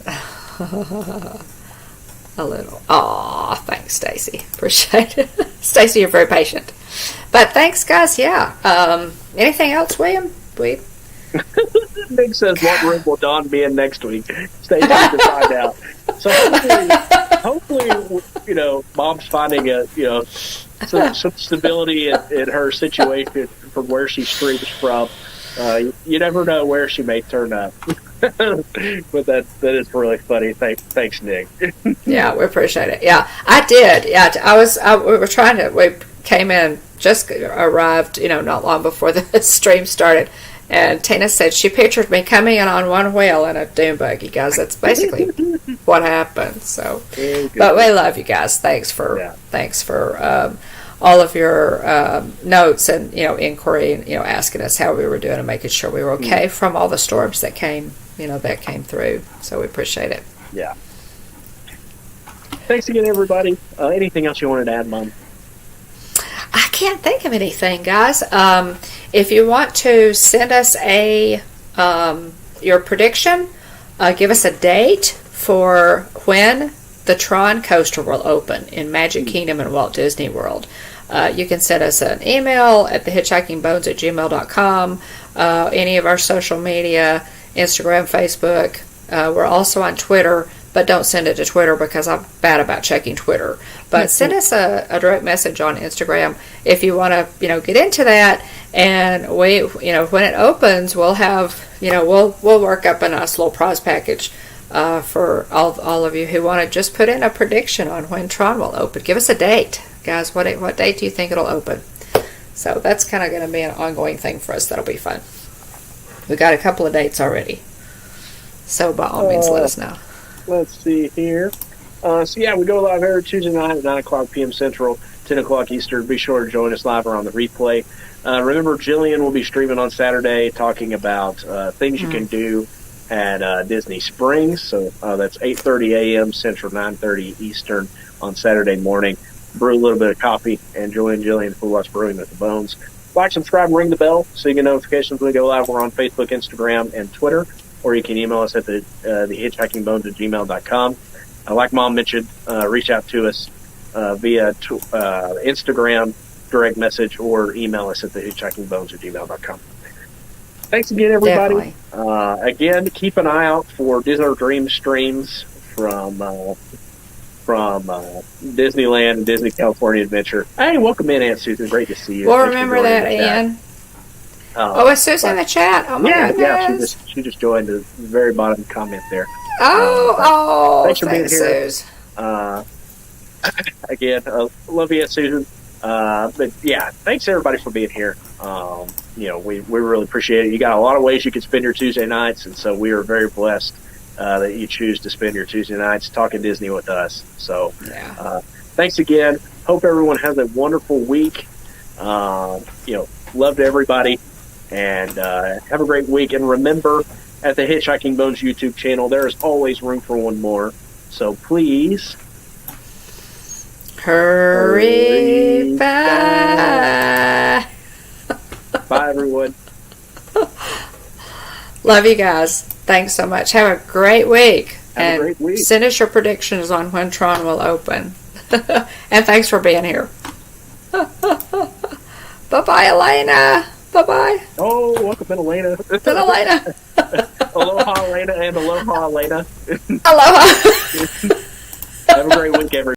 A little. Aw, thanks, Stacy. Appreciate it. Stacy, you're very patient. But thanks, guys. Yeah. Anything else, William? Nick says, what room will Dawn be in next week? Stay tuned to find out. So hopefully, Mom's finding some stability in her situation from where she streams from. You never know where she may turn up. But that is really funny. Thanks, Nick. Yeah, we appreciate it. Yeah, I did. Yeah, we came in, just arrived, not long before the stream started. And Tina said she pictured me coming in on one wheel in a dune buggy, guys. That's basically what happened. So, but we love you guys. Thanks for all of your notes and inquiry and asking us how we were doing and making sure we were okay from all the storms that came through. So we appreciate it. Yeah. Thanks again, everybody. Anything else you wanted to add, Mom? I can't think of anything, guys. If you want to send us your prediction, give us a date for when the Tron coaster will open in Magic Kingdom and Walt Disney World. You can send us an email at thehitchhikingbones@gmail.com, any of our social media, Instagram, Facebook. We're also on Twitter, but don't send it to Twitter because I'm bad about checking Twitter. But send us a direct message on Instagram if you want to, get into that. And we, when it opens, we'll have, we'll work up a nice little prize package for all of you who want to just put in a prediction on when Tron will open. Give us a date, guys. What date do you think it'll open? So that's kind of going to be an ongoing thing for us. That'll be fun. We got a couple of dates already. So by all means, let us know. Let's see here. We go live every Tuesday night at 9 o'clock p.m. Central, 10 o'clock Eastern. Be sure to join us live or on the replay. Remember, Jillian will be streaming on Saturday talking about things you can do at Disney Springs. So that's 8:30 a.m. Central, 9:30 Eastern on Saturday morning. Brew a little bit of coffee and join Jillian for What's Brewing with the Bones. Like, subscribe, ring the bell so you get notifications when we go live. We're on Facebook, Instagram, and Twitter. Or you can email us at the hitchhikingbones@gmail.com. Like Mom mentioned, reach out to us via Instagram, direct message, or email us at the hitchhikingbones@gmail.com. Thanks again, everybody. Again, keep an eye out for Disney Dream streams from Disneyland and Disney California Adventure. Hey, welcome in, Aunt Susan. Great to see you. Well, remember that, Ian. Is Susan in the chat? Oh my goodness. Yeah, she just joined the very bottom comment there. Thanks for being here. Suze. Again, love you, Susan. But yeah, thanks everybody for being here. We really appreciate it. You got a lot of ways you can spend your Tuesday nights, and so we are very blessed that you choose to spend your Tuesday nights talking Disney with us. So, thanks again. Hope everyone has a wonderful week. Love to everybody. And have a great week. And remember, at the Hitchhiking Bones YouTube channel, there is always room for one more. So please, hurry back. Bye, everyone. Love you guys. Thanks so much. Have a great week. Have a great week. Send us your predictions on when Tron will open. And thanks for being here. Bye-bye, Elena. Bye-bye. Oh, welcome in, Elena. Elena. Aloha, Elena, and aloha, Elena. Aloha. Have a great week, everybody.